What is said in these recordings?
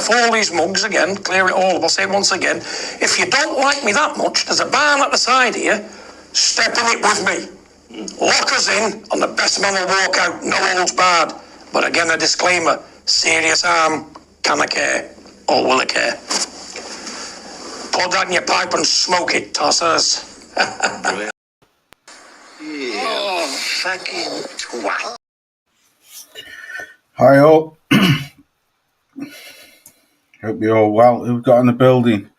off all these mugs again, clear it all up. I'll say it once again. If you don't like me that much, there's a barn at the side here. Step in it with me. Lock us in, and the best man will walk out. No holds barred. But again, a disclaimer. Serious harm. Can I care? Or will I care? Pour that in your pipe and smoke it, tossers. Yeah. Oh, fucking twat. Hi all. Hope you're all well. Who've got in the building?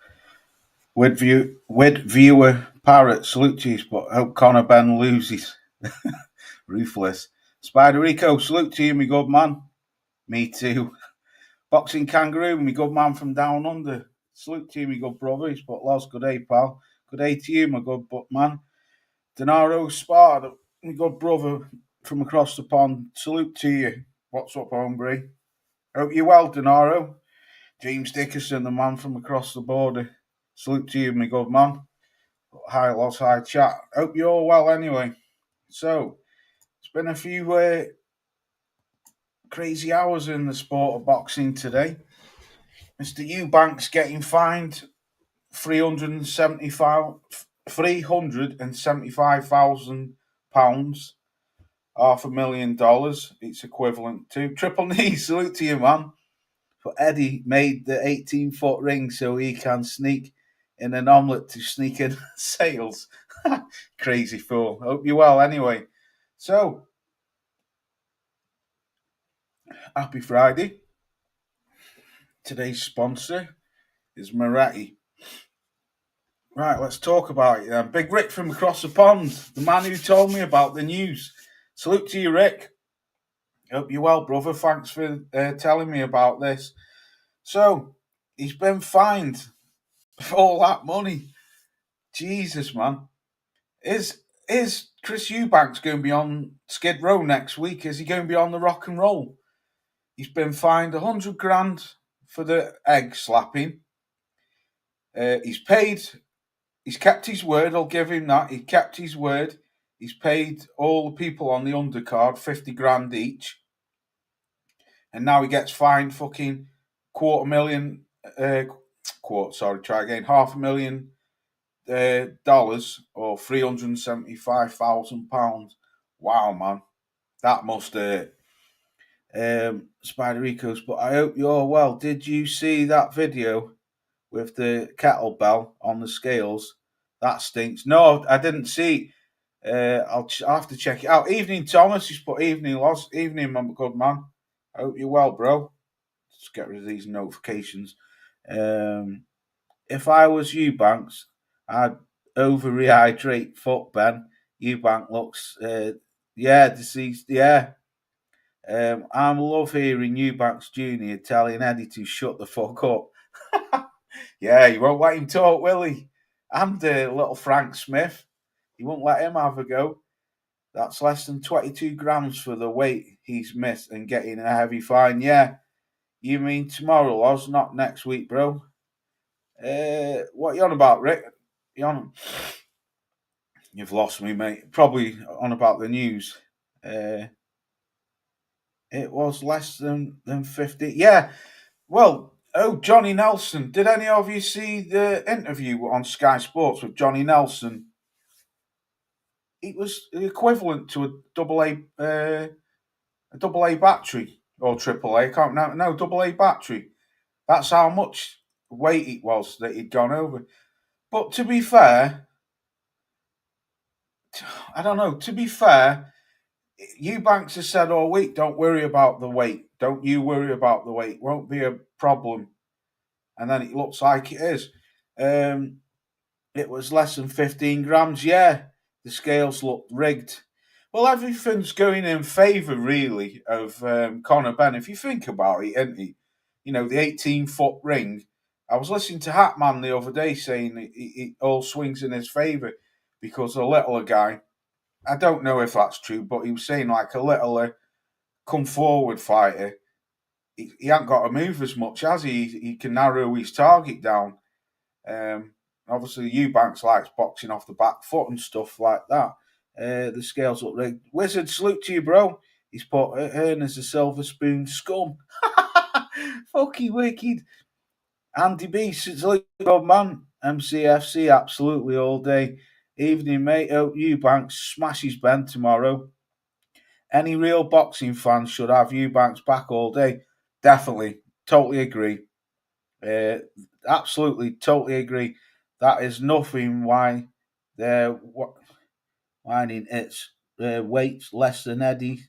Wid viewer Parrot, salute to you, but hope Conor Ben loses. Ruthless. Spider Rico, salute to you, me good man. Me too. Boxing Kangaroo, me good man from down under. Salute to you, me good brother. He's put lost. Good day, pal. Good day to you, my good butt man. Denaro Sparta, me good brother from across the pond. Salute to you. What's up, hombre? Hope you're well, Denaro. James Dickerson, the man from across the border. Salute to you, my good man. Hi, lots, hi, chat. Hope you're all well anyway. So, it's been a few crazy hours in the sport of boxing today. Mr. Eubanks getting fined £375,000, $500,000. It's equivalent to triple knee. Salute to you, man. But Eddie made the 18-foot ring so he can sneak in an omelette to sneak in sales. Crazy fool. Hope you're well anyway. So, happy Friday. Today's sponsor is Moretti. Right, let's talk about it then. Big Rick from across the pond, the man who told me about the news. Salute to you, Rick. Hope you're well, brother. Thanks for telling me about this. So, he's been fined for all that money. Jesus, man. Is Chris Eubanks going to be on Skid Row next week? Is he going to be on the rock and roll? He's been fined 100 grand for the egg slapping. He's kept his word. I'll give him that. He kept his word. He's paid all the people on the undercard 50 grand each. And now he gets fined fucking $500,000 or £375,000. Wow, man. That must hurt. Spider Ricos, but I hope you're well. Did you see that video with the kettlebell on the scales? That stinks. No, I didn't see. I'll have to check it out. Evening, Thomas. He's put evening, Loz. Evening, my good man. I hope you're well, bro. Let's get rid of these notifications. If I was Eubanks, I'd over-rehydrate foot, Ben. Eubank looks, deceased. Yeah. I love hearing Eubanks Jr. telling Eddie to shut the fuck up. Yeah, he won't let him talk, will he? And little Frank Smith, he won't let him have a go. That's less than 22 grams for the weight he's missed and getting a heavy fine. Yeah, you mean tomorrow, Oz, not next week, bro. What you on about, Rick? You on? You've lost me, mate. Probably on about the news. It was less than 50. Yeah, well, Johnny Nelson. Did any of you see the interview on Sky Sports with Johnny Nelson? It was the equivalent to a double A battery or triple A. I can't remember. No, double A battery. That's how much weight it was that he'd gone over. But to be fair, I don't know. To be fair, Eubanks has said all week, don't worry about the weight. Don't you worry about the weight. Won't be a problem. And then it looks like it is. It was less than 15 grams. Yeah, the scales looked rigged. Well, everything's going in favour, really, of Conor Ben. If you think about it, isn't he? You know, the 18-foot ring. I was listening to Hatman the other day saying it all swings in his favour because a littler guy, I don't know if that's true, but he was saying like a littler come forward fighter, he hasn't got to move as much, has he? He can narrow his target down. Obviously, Eubanks likes boxing off the back foot and stuff like that. The scales look rigged. Wizard, salute to you, bro. He's put Ernest a silver spoon scum. Fucking wicked. Andy B, salute good man. MCFC, absolutely all day. Evening, mate. Hope Eubanks smashes Ben tomorrow. Any real boxing fans should have Eubanks back all day. Definitely. Totally agree. Absolutely, totally agree. That is nothing why they're whining it's weights less than Eddie.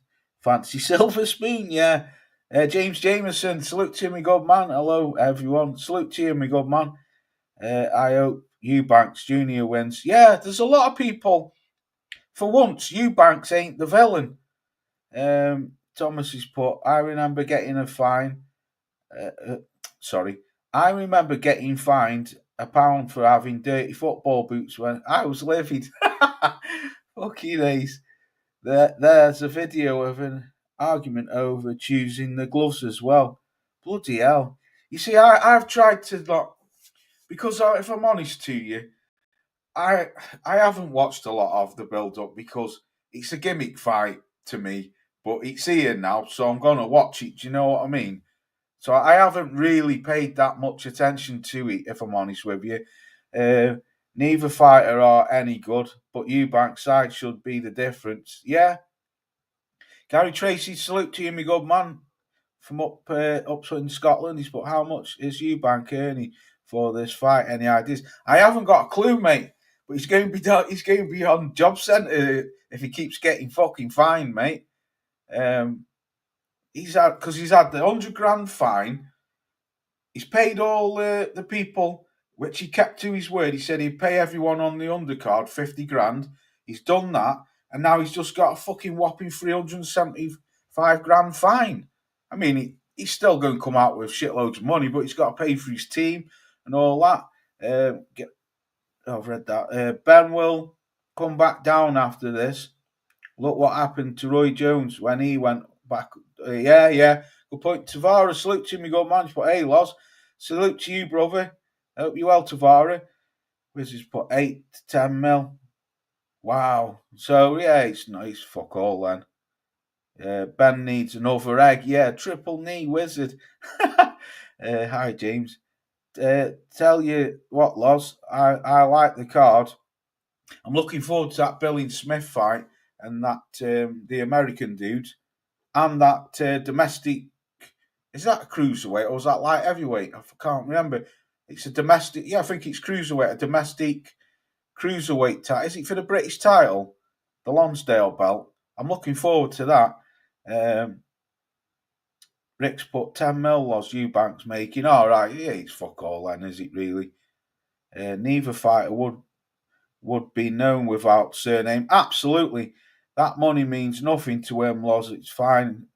Fancy silver spoon, yeah. James Jameson, salute to me, good man. Hello, everyone. Salute to you, my good man. I hope Eubanks Jr. wins. Yeah, there's a lot of people. For once, Eubanks ain't the villain. Thomas has put, I remember getting a fine. I remember getting fined £1 for having dirty football boots when I was livid. Fucking ace. There's a video of an argument over choosing the gloves as well. Bloody hell. You see, I've tried to not, because if I'm honest to you, I haven't watched a lot of the build up because it's a gimmick fight to me, but it's here now, so I'm gonna watch it. Do you know what I mean? So I haven't really paid that much attention to it, if I'm honest with you. Neither fighter are any good, but Eubanks' side should be the difference. Yeah. Gary Tracy, salute to you, my good man, from up in Scotland. He's put, how much is Eubank earning for this fight? Any ideas? I haven't got a clue, mate. But he's going to be on job centre if he keeps getting fucking fined, mate. He's had the £100,000 fine. He's paid all the people, which he kept to his word. He said he'd pay everyone on the undercard 50 grand. He's done that, and now he's just got a fucking whopping 375 grand fine. I mean, he's still going to come out with shitloads of money, but he's got to pay for his team and all that. I've read that. Ben will come back down after this. Look what happened to Roy Jones when he went back. Yeah. Good point. Tavara, salute to me, good man. But hey, Loz, salute to you, brother. Hope you well, Tavara. Wizards put 8 to 10 mil. Wow. So, yeah, it's nice. Fuck all then. Ben needs another egg. Yeah, triple knee wizard. Hi, James. Tell you what, Loz, I like the card. I'm looking forward to that Billy Smith fight and that the American dude and that domestic. Is that a cruiserweight or is that light heavyweight? I can't remember. It's a domestic. Yeah, I think it's cruiserweight. A domestic cruiserweight title. Is it for the British title? The Lonsdale belt. I'm looking forward to that. Rick's put 10 mil loss Eubanks making. All right, yeah, it's fuck all then, is it really? Neither fighter would be known without surname. Absolutely. That money means nothing to him, Loz. It's fine.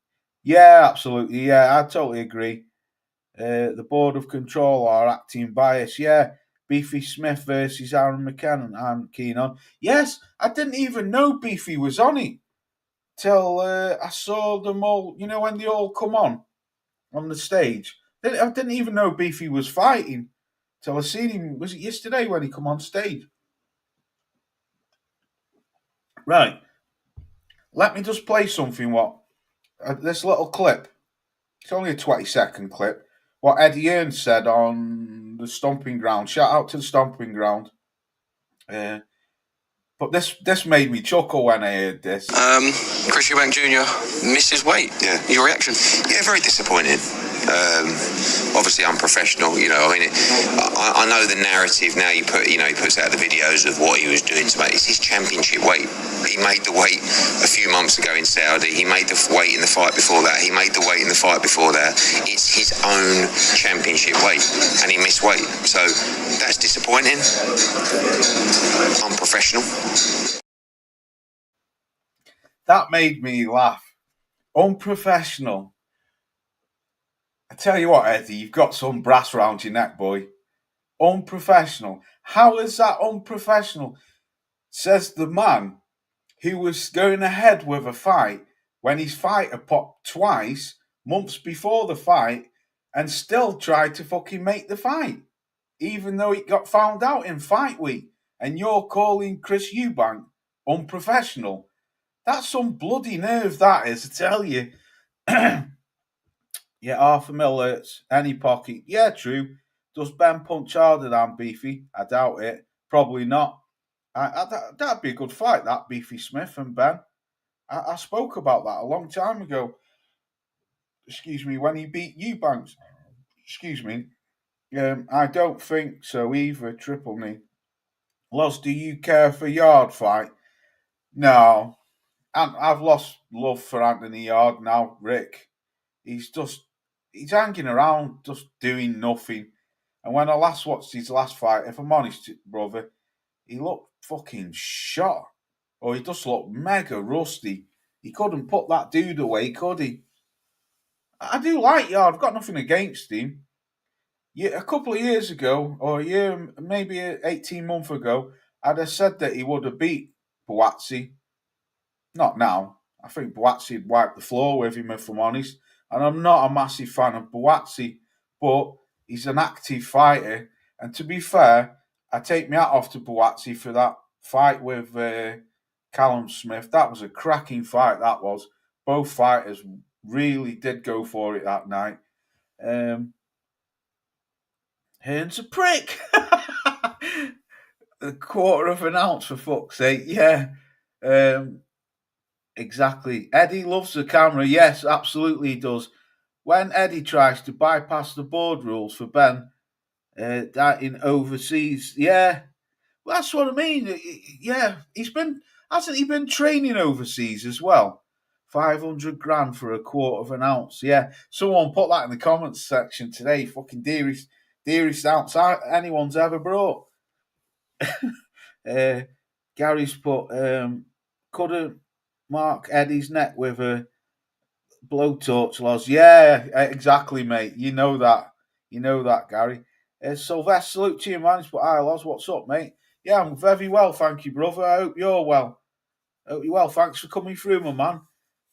Yeah, absolutely. Yeah, I totally agree. The board of control are acting biased. Yeah, Beefy Smith versus Aaron McKenna. I'm keen on. Yes, I didn't even know Beefy was on it till I saw them all. You know when they all come on the stage. I didn't even know Beefy was fighting till I seen him. Was it yesterday when he come on stage? Right. Let me just play something. This little clip. It's only a 20-second clip. What Eddie Hearn said on the Stomping Ground. Shout out to the Stomping Ground. But this made me chuckle when I heard this. Chris Eubank Jr. misses weight. Yeah. Your reaction? Yeah, very disappointing. Obviously unprofessional. You know, I mean, I know the narrative now. He puts out the videos of what he was doing to make. It's his championship weight. He made the weight a few months ago in Saudi. He made the weight in the fight before that. He made the weight in the fight before that. It's his own championship weight, and he missed weight. So that's disappointing. Unprofessional. That made me laugh. Unprofessional. I tell you what, Eddie, you've got some brass round your neck, boy. Unprofessional. How is that unprofessional? Says the man who was going ahead with a fight when his fighter popped twice months before the fight and still tried to fucking make the fight, even though it got found out in fight week. And you're calling Chris Eubank unprofessional. That's some bloody nerve, that is, I tell you. Yeah, $500,000 hurts any pocket. Yeah, true. Does Ben punch harder than Beefy? I doubt it. Probably not. That'd be a good fight, that Beefy Smith and Ben. I spoke about that a long time ago. Excuse me, when he beat Eubanks. Excuse me. I don't think so either, Triple Knee. Loz, do you care for Yard fight? No. I've lost love for Anthony Yard now, Rick. He's hanging around, just doing nothing. And when I last watched his last fight, if I'm honest, brother, he looked fucking shot. Or he just looked mega rusty. He couldn't put that dude away, could he? I do like Yard. I've got nothing against him. Yeah, a couple of years ago, or a year, maybe 18 months ago, I'd have said that he would have beat Buatsi. Not now. I think Buatsi would wipe the floor with him, if I'm honest. And I'm not a massive fan of Buatsi, but he's an active fighter. And to be fair, I take my hat off to Buatsi for that fight with Callum Smith. That was a cracking fight, that was. Both fighters really did go for it that night. Hearn's a prick. A quarter of an ounce, for fuck's sake. Yeah. Exactly. Eddie loves the camera. Yes, absolutely he does. When Eddie tries to bypass the board rules for Ben, that in overseas, yeah, well, that's what I mean. Yeah, hasn't he been training overseas as well? 500 grand for a quarter of an ounce. Yeah, someone put that in the comments section today. Fucking dearest ounce anyone's ever brought. Gary's put, couldn't mark Eddie's neck with a blowtorch, Loz. Yeah, exactly, mate. You know that. Gary. Sylvester, salute to you, man. But hi, Loz. What's up, mate? Yeah, I'm very well, thank you, brother. I hope you're well. Hope you're well. Thanks for coming through, my man.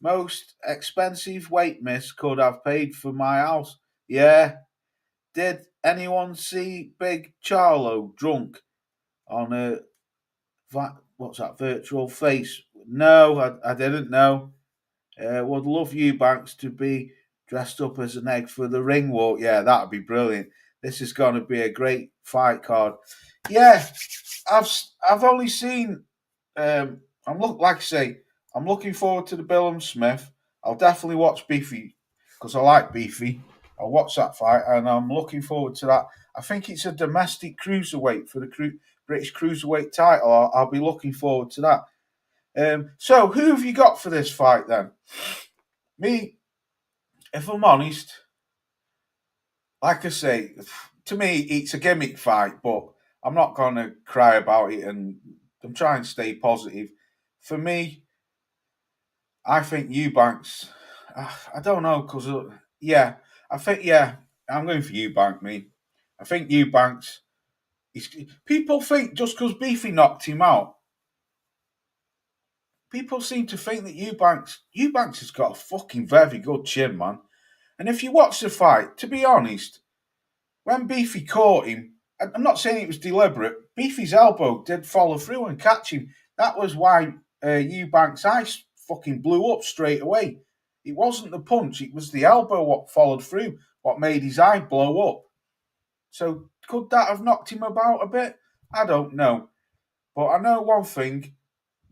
Most expensive weight miss could have paid for my house. Yeah. Did anyone see Big Charlo drunk on a what's that virtual face? No, I didn't know. Would love Eubanks to be dressed up as an egg for the ring walk. Yeah, that'd be brilliant. This is going to be a great fight card. Yeah, I've only seen. I'm looking forward to the Billum Smith. I'll definitely watch Beefy because I like Beefy. I'll watch that fight, and I'm looking forward to that. I think it's a domestic cruiserweight for the British cruiserweight title. I'll be looking forward to that. So, who have you got for this fight then? Me, if I'm honest, like I say, to me, it's a gimmick fight, but I'm not going to cry about it, and I'm trying to stay positive. For me, I think Eubanks, I don't know, because, I'm going for Eubank, me. I think Eubanks, people think just because Beefy knocked him out, people seem to think that Eubanks has got a fucking very good chin, man. And if you watch the fight, to be honest, when Beefy caught him, I'm not saying it was deliberate, Beefy's elbow did follow through and catch him. That was why Eubanks' eyes fucking blew up straight away. It wasn't the punch, it was the elbow what followed through, what made his eye blow up. So could that have knocked him about a bit? I don't know. But I know one thing,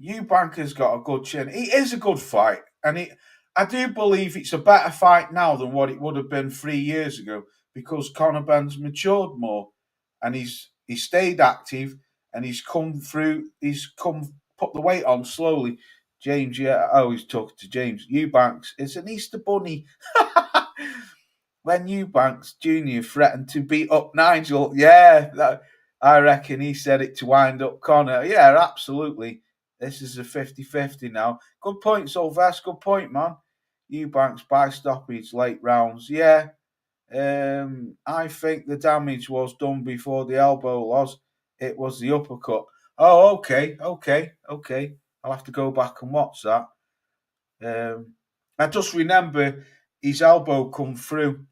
Eubank has got a good chin. It is a good fight, and I do believe it's a better fight now than what it would have been 3 years ago because Conor Ben's matured more, and he's stayed active, and he's come put the weight on slowly. James, yeah, I always talk to James. Eubanks is an Easter bunny. When Eubanks Jr. threatened to beat up Nigel, I reckon he said it to wind up Conor. Yeah, absolutely. This is a 50-50 now. Good point, Sylvester. Good point, man. Eubanks by stoppage late rounds. Yeah. I think the damage was done before the elbow was. It was the uppercut. Oh, okay. I'll have to go back and watch that. I just remember his elbow come through.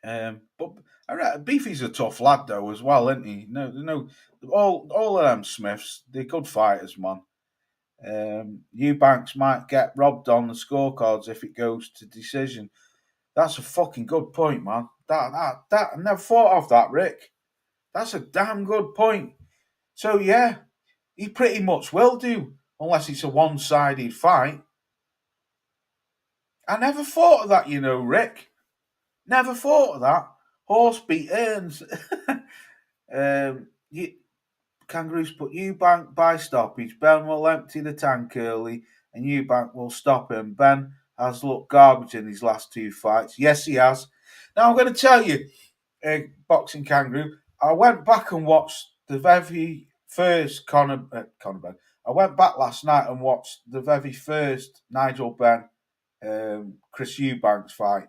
But Beefy's a tough lad though as well, isn't he? No, all of them Smiths, they're good fighters, man. Eubanks might get robbed on the scorecards if it goes to decision. That's a fucking good point, man. That I never thought of that, Rick. That's a damn good point. So yeah, he pretty much will do, unless it's a one-sided fight. I never thought of that, Rick. Never thought of that. Horse beat earns. Kangaroos put Eubank by stoppage. Ben will empty the tank early, and Eubank will stop him. Ben has looked garbage in his last 2 fights. Yes, he has. Now I'm going to tell you, boxing kangaroo. I went back and watched the very first Conor Ben. I went back last night and watched the very first Nigel Benn, Chris Eubanks fight.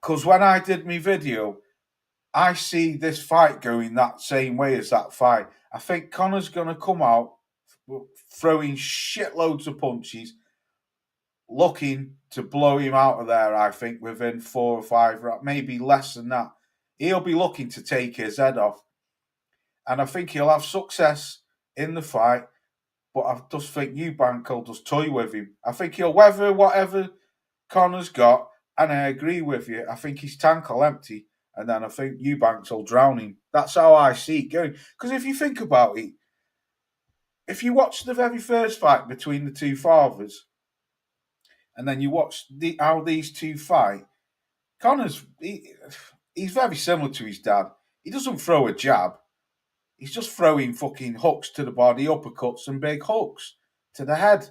Because when I did my video, I see this fight going that same way as that fight. I think Conor's going to come out throwing shitloads of punches, looking to blow him out of there, I think, within 4 or 5 rounds, maybe less than that. He'll be looking to take his head off. And I think he'll have success in the fight, but I just think Eubank will just toy with him. I think he'll weather whatever Conor's got, and I agree with you. I think his tank will empty, and then I think Eubanks will drown him. That's how I see it going. Because if you think about it, if you watch the very first fight between the two fathers, and then you watch how these two fight, Conor's he's very similar to his dad. He doesn't throw a jab. He's just throwing fucking hooks to the body, uppercuts and big hooks to the head.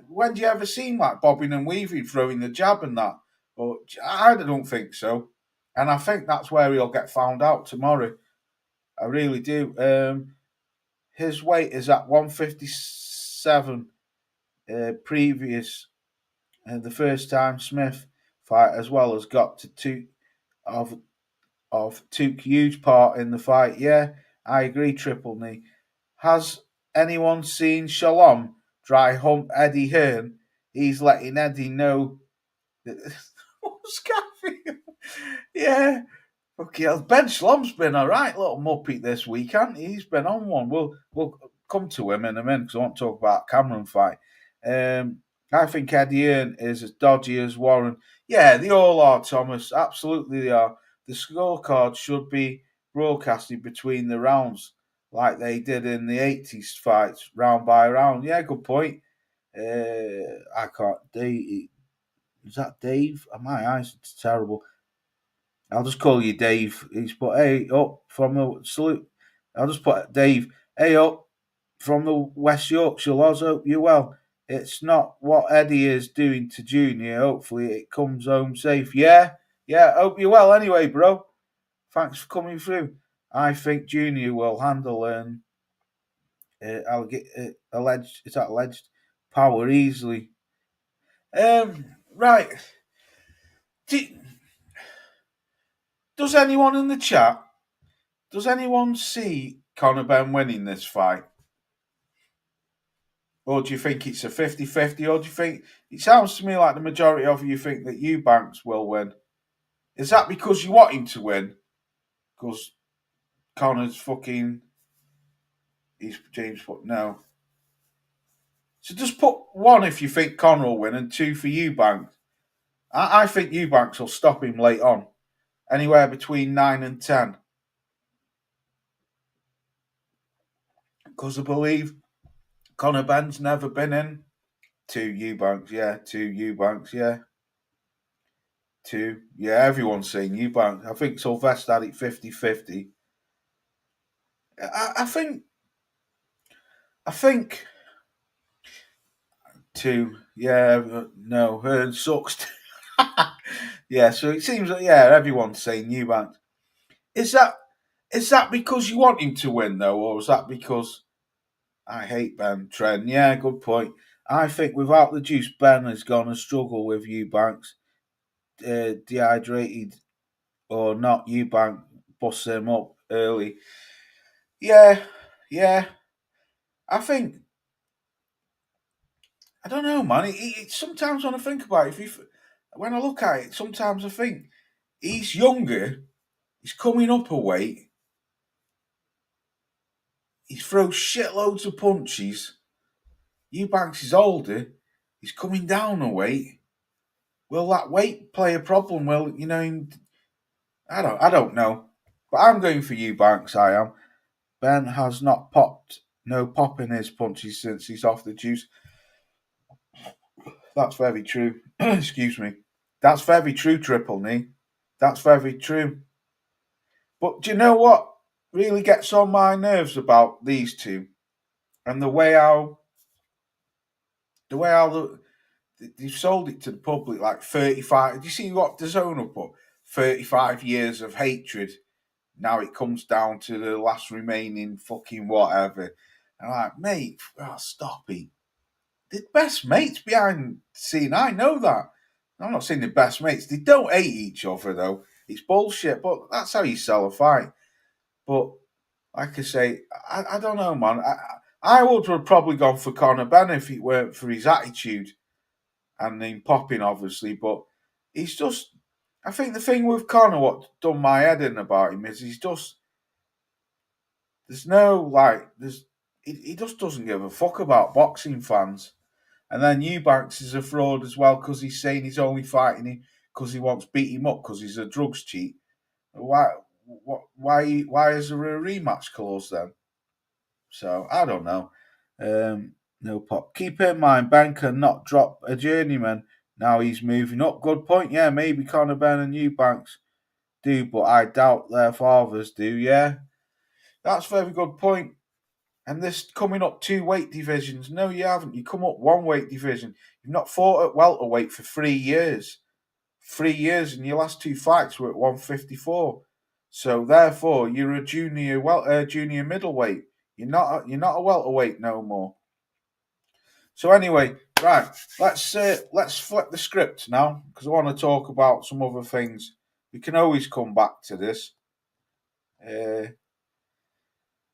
When do you ever see like bobbing and weaving, throwing the jab and that? But I don't think so. And I think that's where he'll get found out tomorrow. I really do. His weight is at 157 previous. The first time Smith fight as well has got to took huge part in the fight. Yeah, I agree, Triple Knee. Has anyone seen Shalom dry hump Eddie Hearn? He's letting Eddie know that what's happening. Yeah. Okay, Ben Shalom's been a right little muppet this week, hasn't he? He's been on one. We'll come to him in a minute because I want to talk about Cameron fight. I think Eddie Hearn is as dodgy as Warren. Yeah, they all are, Thomas. Absolutely they are. The scorecard should be broadcasted between the rounds like they did in the 80s fights, round by round. Yeah, good point. I can't. Is that Dave? My eyes are terrible. I'll just call you Dave. He's put, hey, up from the salute. I'll just put Dave, hey, up from the West Yorkshire Laws. Hope you're well. It's not what Eddie is doing to Junior. Hopefully it comes home safe. Yeah, hope you're well anyway, bro. Thanks for coming through. I think Junior will handle alleged power easily. Right. Does anyone in the chat, does anyone see Conor Benn winning this fight? Or do you think it's a 50-50? Or do you think, it sounds to me like the majority of you think that Eubanks will win. Is that because you want him to win? Because Conor's fucking, he's James put no. So just put 1 if you think Conor will win and 2 for Eubanks. I think Eubanks will stop him late on. Anywhere between 9 and 10. Because I believe Conor Benn's never been in. 2 Eubanks, yeah. 2 Eubanks, yeah. 2, yeah, everyone's saying Eubanks. I think Sylvester had it 50-50. I think 2, yeah, no, Hearn sucks. Yeah, so it seems that, yeah, everyone's saying Eubanks. Is that because you want him to win, though, or is that because I hate Ben Trent? Yeah, good point. I think without the juice, Ben is going to struggle with Eubanks. Dehydrated or not, Eubank busts him up early. Yeah. I think, I don't know, man. Sometimes when I think about it, when I look at it, sometimes I think he's younger, he's coming up a weight, he throws shitloads of punches. Eubanks is older, he's coming down a weight. will that weight play a problem? Well, I don't know. But I'm going for Eubanks, I am. Ben has not popped no pop in his punches since he's off the juice. That's very true. Excuse me. That's very true, Triple Knee. That's very true. But do you know what really gets on my nerves about these two? And the way how they've sold it to the public like 35. Do you see what the zone put? 35 years of hatred. Now it comes down to the last remaining fucking whatever. And I'm like, mate, stop it. The best mates behind the scene, I know that. I'm not saying the best mates. They don't hate each other, though. It's bullshit, but that's how you sell a fight. But, like I say, I don't know, man. I would have probably gone for Conor Ben if it weren't for his attitude and him popping, obviously. But he's just... I think the thing with Conor, what done my head in about him is he's just... There's no, like... He just doesn't give a fuck about boxing fans. And then Eubanks is a fraud as well because he's saying he's only fighting him because he wants to beat him up because he's a drugs cheat. Why is there a rematch clause then? So, I don't know. No pop. Keep in mind, Ben can not drop a journeyman. Now he's moving up. Good point. Yeah, maybe Conor Ben and Eubanks do, but I doubt their fathers do. Yeah, that's a very good point. And this coming up 2 weight divisions. No, you haven't. You come up 1 weight division. You've not fought at welterweight for 3 years. 3 years, and your last 2 fights were at 154. So therefore, you're a junior middleweight. You're not a welterweight no more. So anyway, right, let's flip the script now because I want to talk about some other things. We can always come back to this.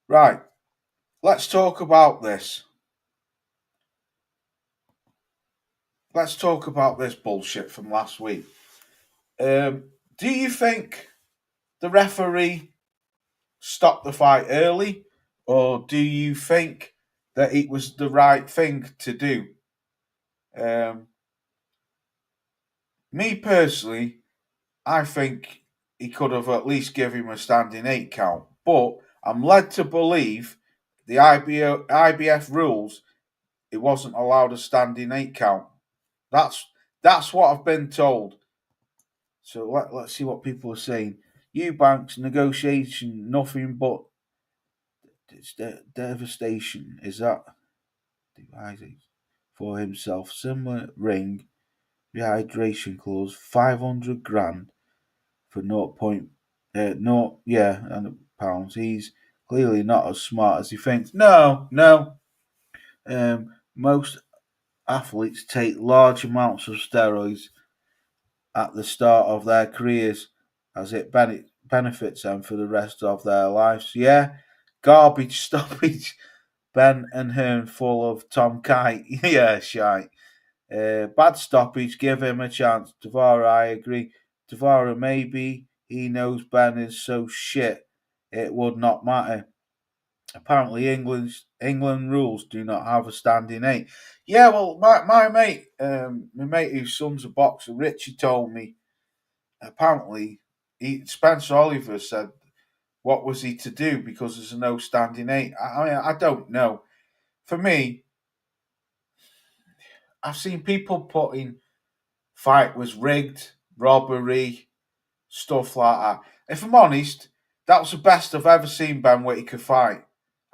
Right. Let's talk about this. Let's talk about this bullshit from last week. Do you think the referee stopped the fight early, or do you think that it was the right thing to do? Me personally, I think he could have at least given him a standing 8 count, but I'm led to believe the IBF rules, it wasn't allowed a standing 8 count. That's what I've been told. So let's see what people are saying. Eubanks negotiation, nothing but it's devastation. Is that devising for himself? Similar ring, rehydration clause, 500 grand for 0.0 and pounds. He's clearly not as smart as he thinks. No. Most athletes take large amounts of steroids at the start of their careers as it benefits them for the rest of their lives. Yeah, garbage stoppage. Ben and Hearn full of Tom Kite. Yeah, shite. Bad stoppage, give him a chance. Tavara, I agree. Tavara, maybe he knows Ben is so shit it would not matter. Apparently, England rules do not have a standing 8. Yeah, well, my mate, whose son's a boxer, Richie, told me. Apparently, Spencer Oliver said, "What was he to do because there's no standing 8?" I mean, I don't know. For me, I've seen people putting fight was rigged, robbery, stuff like that. If I'm honest, that was the best I've ever seen Ben Whittaker fight.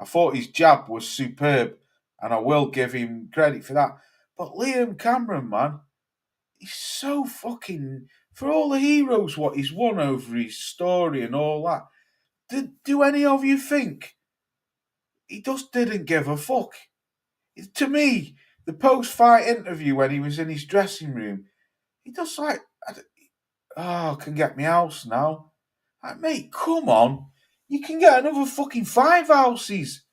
I thought his jab was superb, and I will give him credit for that. But Liam Cameron, man, he's so fucking... For all the heroes what he's won over his story and all that, do any of you think he just didn't give a fuck? To me, the post-fight interview when he was in his dressing room, he just like, I can get me house now. Like, mate, come on. You can get another fucking 5 houses.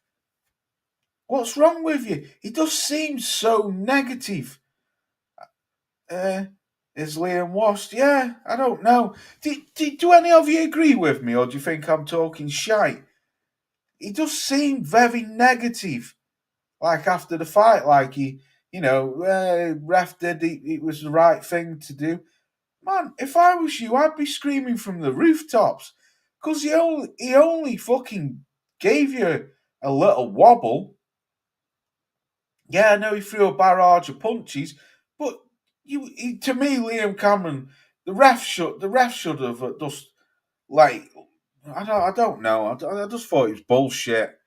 What's wrong with you? He just seems so negative. Is Liam washed? Yeah, I don't know. Do any of you agree with me, or do you think I'm talking shite? He just seemed very negative. Like after the fight, like he ref did it was the right thing to do. Man, if I was you, I'd be screaming from the rooftops because he only fucking gave you a little wobble. Yeah, I know he threw a barrage of punches, but to me, Liam Cameron, the ref should have just like I don't know. I just thought it was bullshit.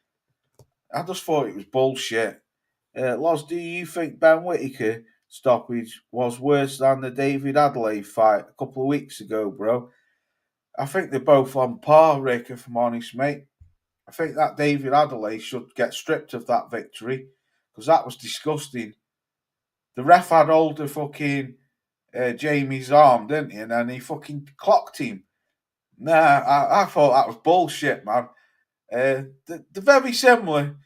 I just thought it was bullshit. Loz, do you think Ben Whittaker stoppage was worse than the David Adelaide fight a couple of weeks ago, bro? I think they're both on par, Rick, if I'm honest, mate. I think that David Adelaide should get stripped of that victory because that was disgusting. The ref had hold of fucking Jamie's arm, didn't he? And then he fucking clocked him. Nah, I thought that was bullshit, man. They're very similar.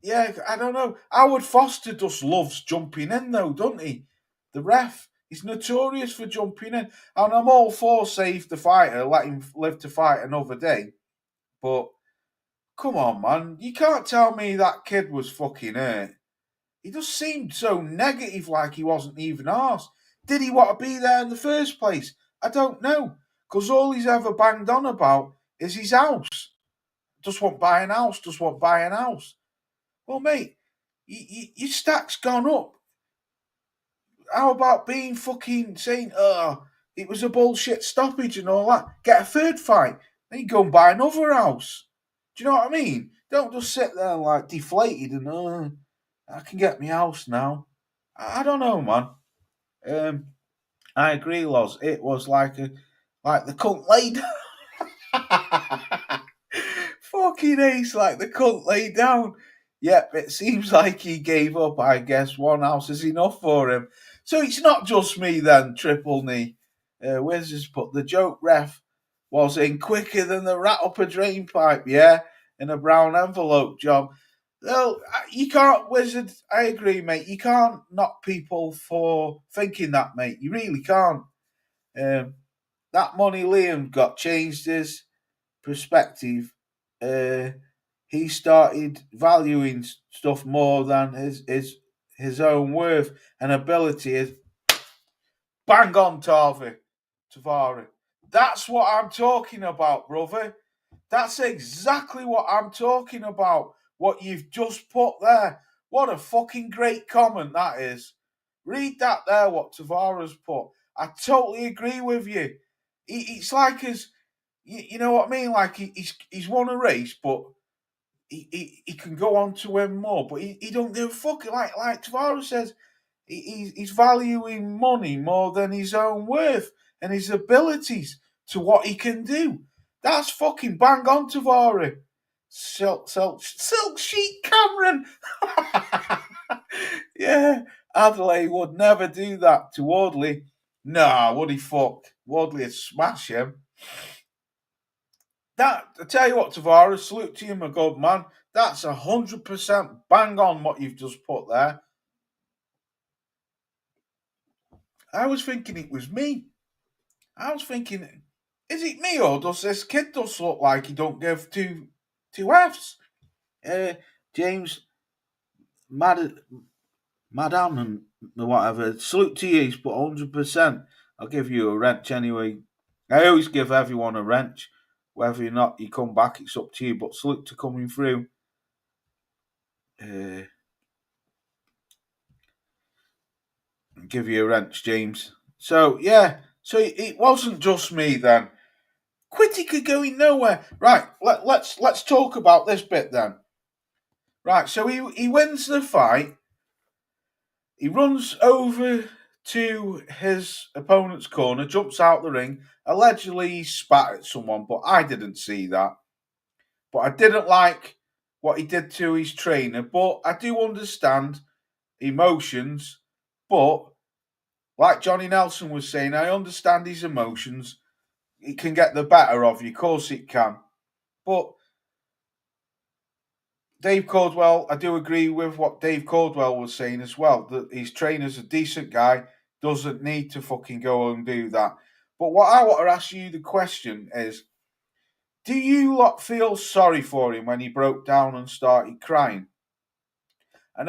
Yeah, I don't know. Howard Foster just loves jumping in, though, doesn't he? The ref. He's notorious for jumping in. And I'm all for save the fighter, let him live to fight another day. But, come on, man. You can't tell me that kid was fucking hurt. He just seemed so negative, like he wasn't even arsed. Did he want to be there in the first place? I don't know. Because all he's ever banged on about is his house. Just want to buy an house, just want to buy an house. Well, mate, your stack's gone up. How about being fucking saying, it was a bullshit stoppage and all that? Get a third fight. Then you go and buy another house. Do you know what I mean? Don't just sit there like deflated and, I can get my house now. I don't know, man. I agree, Loz. It was like the cunt laid. Fucking ace, like the cunt laid down. Yep, it seems like he gave up. I guess one house is enough for him. So it's not just me then, Triple Knee. Where's this put? The joke ref was in quicker than the rat up a drain pipe, yeah? In a brown envelope job. Well, you can't, Wizard, I agree, mate. You can't knock people for thinking that, mate. You really can't. That money Liam got changed his perspective. He started valuing stuff more than his own worth and ability. Is bang on, Tavari. That's what I'm talking about, brother. That's exactly what I'm talking about. What you've just put there. What a fucking great comment that is. Read that there, what Tavara's put. I totally agree with you. It's like you know what I mean? Like he's won a race, but he can go on to win more. But he don't give a fuck. Like Tavara says, he's valuing money more than his own worth and his abilities to what he can do. That's fucking bang on, Tavara. Silk sheet Cameron. Yeah, Adelaide would never do that to Wardley. Nah, would he fuck? Wardley would smash him. That, I tell you what, Tavares, salute to you, my good man. That's 100% bang on what you've just put there. I was thinking it was me. I was thinking, is it me or does this kid just look like he don't give two F's? James, Madam and whatever, salute to you, he's put 100%. I'll give you a wrench anyway. I always give everyone a wrench. Whether or not you come back, it's up to you. But salute to coming through. Give you a wrench, James. So, yeah. So it wasn't just me then. Whittaker going nowhere. Right, let's talk about this bit then. Right, so he wins the fight. He runs over to his opponent's corner, jumps out the ring. Allegedly, he spat at someone, but I didn't see that. But I didn't like what he did to his trainer. But I do understand emotions. But like Johnny Nelson was saying, I understand his emotions. It can get the better of you. Of course it can. But Dave Caldwell, I do agree with what Dave Caldwell was saying as well, that his trainer's a decent guy, doesn't need to fucking go and do that. But what I want to ask you the question is, do you lot feel sorry for him when he broke down and started crying? And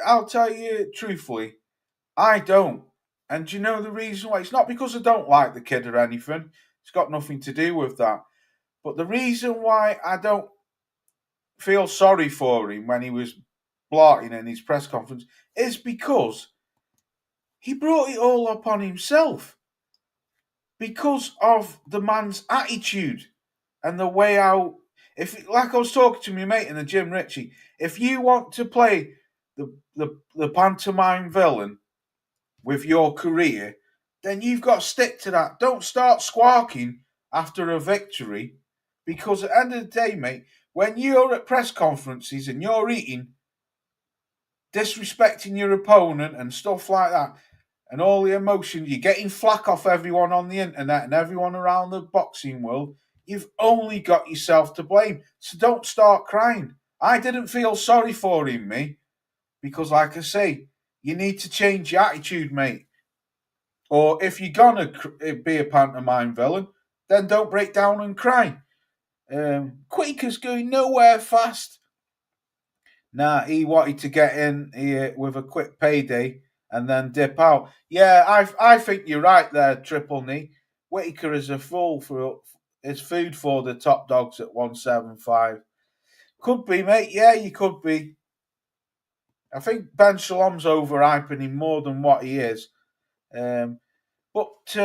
I'll tell you truthfully, I don't. And do you know the reason why? It's not because I don't like the kid or anything. It's got nothing to do with that. But the reason why I don't feel sorry for him when he was blotting in his press conference is because he brought it all upon himself. Because of the man's attitude and the way how, if like I was talking to my mate in the gym, Richie, if you want to play the pantomime villain with your career, then you've got to stick to that. Don't start squawking after a victory, because at the end of the day, mate, when you're at press conferences and you're eating, disrespecting your opponent and stuff like that, and all the emotion, you're getting flack off everyone on the internet and everyone around the boxing world, you've only got yourself to blame. So don't start crying. I didn't feel sorry for him, me, because like I say, you need to change your attitude, mate. Or if you're gonna be a pantomime villain, then don't break down and cry. Quaker's going nowhere fast. Nah, he wanted to get in here with a quick payday and then dip out. Yeah, I think you're right there, Triple Knee. Whitaker is a fool for his food for the top dogs at 175. Could be, mate. Yeah, you could be. I think Ben Shalom's overhyping him more than what he is. But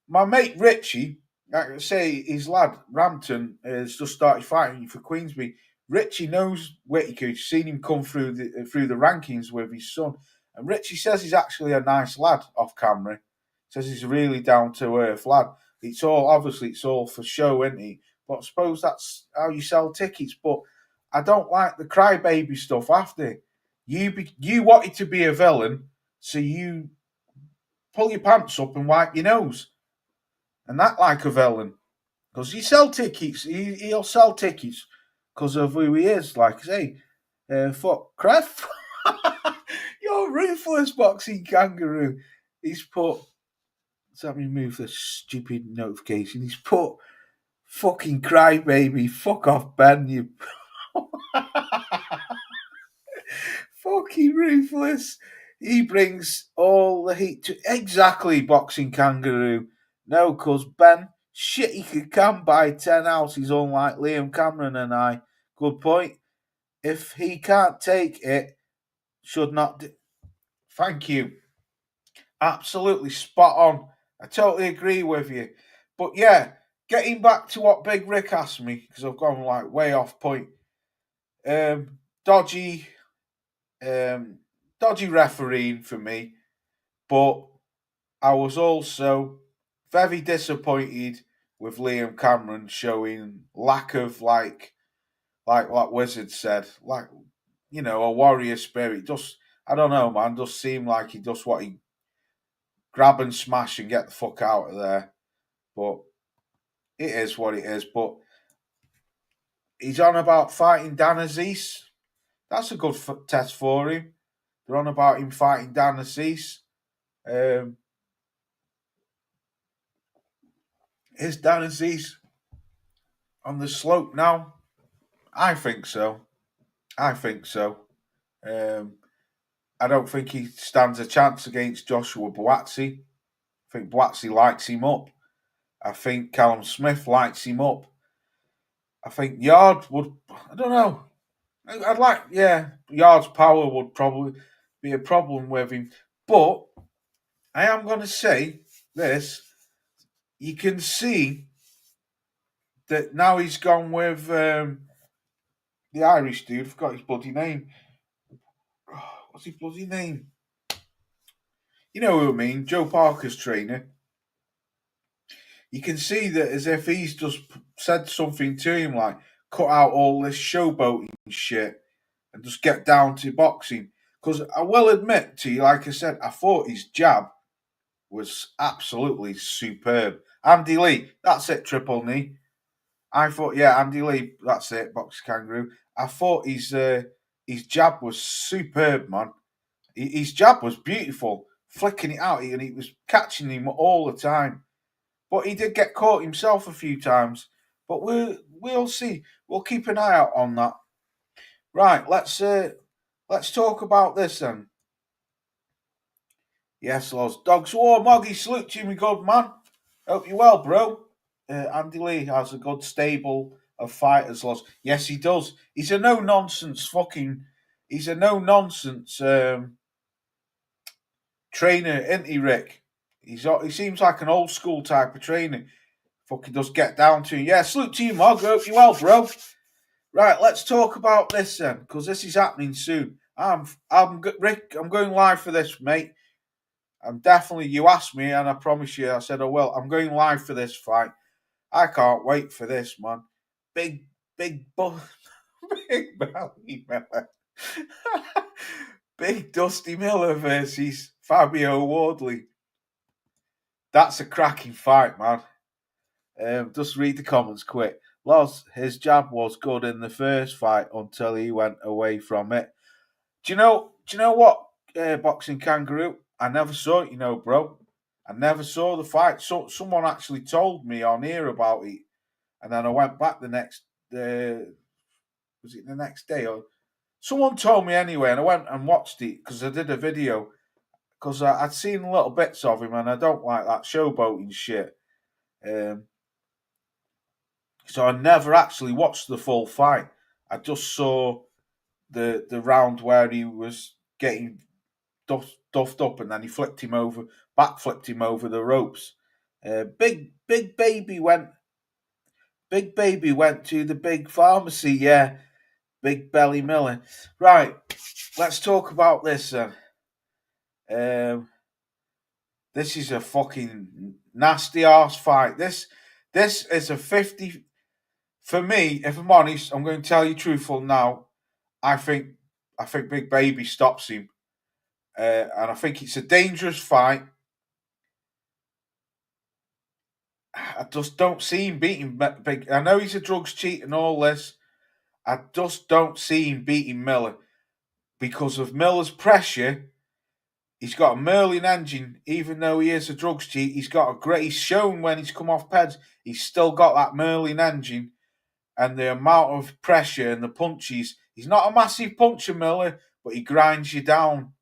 my mate Richie, like I say, his lad Rampton has just started fighting for Queensby. Richie knows Whitaker. He's seen him come through the rankings with his son, and Richie says he's actually a nice lad off camera. Says he's a really down to earth lad. It's all for show, isn't he? But I suppose that's how you sell tickets. But I don't like the crybaby stuff. After you wanted to be a villain, so you pull your pants up and wipe your nose and act like a villain. Because you sell tickets, he'll sell tickets because of who he is. Like I say, fuck, Cref. You're ruthless, boxing kangaroo. He's put. Let me move the stupid notification. He's put fucking crybaby. Fuck off, Ben. You fucking ruthless. He brings all the heat to exactly boxing kangaroo. No, cause Ben, shit, he can buy 10 houses, unlike Liam Cameron and I. Good point. If he can't take it, should not. Thank you. Absolutely spot on. I totally agree with you. But yeah, getting back to what Big Rick asked me, because I've gone like way off point. Dodgy refereeing for me, but I was also very disappointed with Liam Cameron showing lack of like what Wizard said, like a warrior spirit. Just I don't know, man. Just seemed like he just what he grab and smash and get the fuck out of there. But it is what it is. But he's on about fighting Dan Aziz. That's a good test for him. They're on about him fighting Dan Aziz. Is Dan Aziz on the slope now? I think so. I don't think he stands a chance against Joshua Buatsi. I think Buatsi lights him up. I think Callum Smith lights him up. I think Yard would. I don't know. Yard's power would probably be a problem with him. But I am going to say this. You can see that now he's gone with the Irish dude. I forgot his bloody name. What's his bloody name? You know who I mean? Joe Parker's trainer. You can see that as if he's just said something to him like, cut out all this showboating shit and just get down to boxing. Because I will admit to you, like I said, I thought his jab was absolutely superb. Andy Lee, that's it, Triple Knee. I thought, yeah, Andy Lee, that's it, Boxer Kangaroo. I thought his jab was superb, man. His jab was beautiful, flicking it out, and he was catching him all the time. But he did get caught himself a few times. But we'll see. We'll keep an eye out on that. Right, let's let's talk about this then. Yes, Loz. Dogs War, Moggy, salute to you, my good man. Hope you're well, bro. Andy Lee has a good stable of fighters, Loz. Yes, he does. He's a no-nonsense He's a no-nonsense trainer, isn't he, Rick? He seems like an old-school type of trainer. Fucking does get down to him. Yeah, salute to you, Mog. Hope you're well, bro. Right, let's talk about this then, because this is happening soon. Rick, I'm going live for this, mate. I'm definitely, you asked me, and I promise you, I said I will. I'm going live for this fight. I can't wait for this, man. Big Big Belly Miller. Big Dusty Miller versus Fabio Wardley. That's a cracking fight, man. Just read the comments quick. Loz, his jab was good in the first fight until he went away from it. Do you know what, Boxing Kangaroo? I never saw it, bro. I never saw the fight. So someone actually told me on here about it, and then I went back the next. Was it the next day or someone told me anyway? And I went and watched it because I did a video because I'd seen little bits of him, and I don't like that showboating shit. So I never actually watched the full fight. I just saw the round where he was getting duffed up, and then he backflipped him over the ropes. Big baby went to the big pharmacy. Yeah, Big Belly Miller. Right, let's talk about this then. This is a fucking nasty arse fight. This is a 50. For me, if I'm honest, I'm going to tell you truthful now. I think Big Baby stops him, and I think it's a dangerous fight. I just don't see him beating Big. I know he's a drugs cheat and all this. I just don't see him beating Miller because of Miller's pressure. He's got a Merlin engine, even though he is a drugs cheat. He's shown when he's come off peds, he's still got that Merlin engine. And the amount of pressure and the punches, he's not a massive puncher, Miller, but he grinds you down.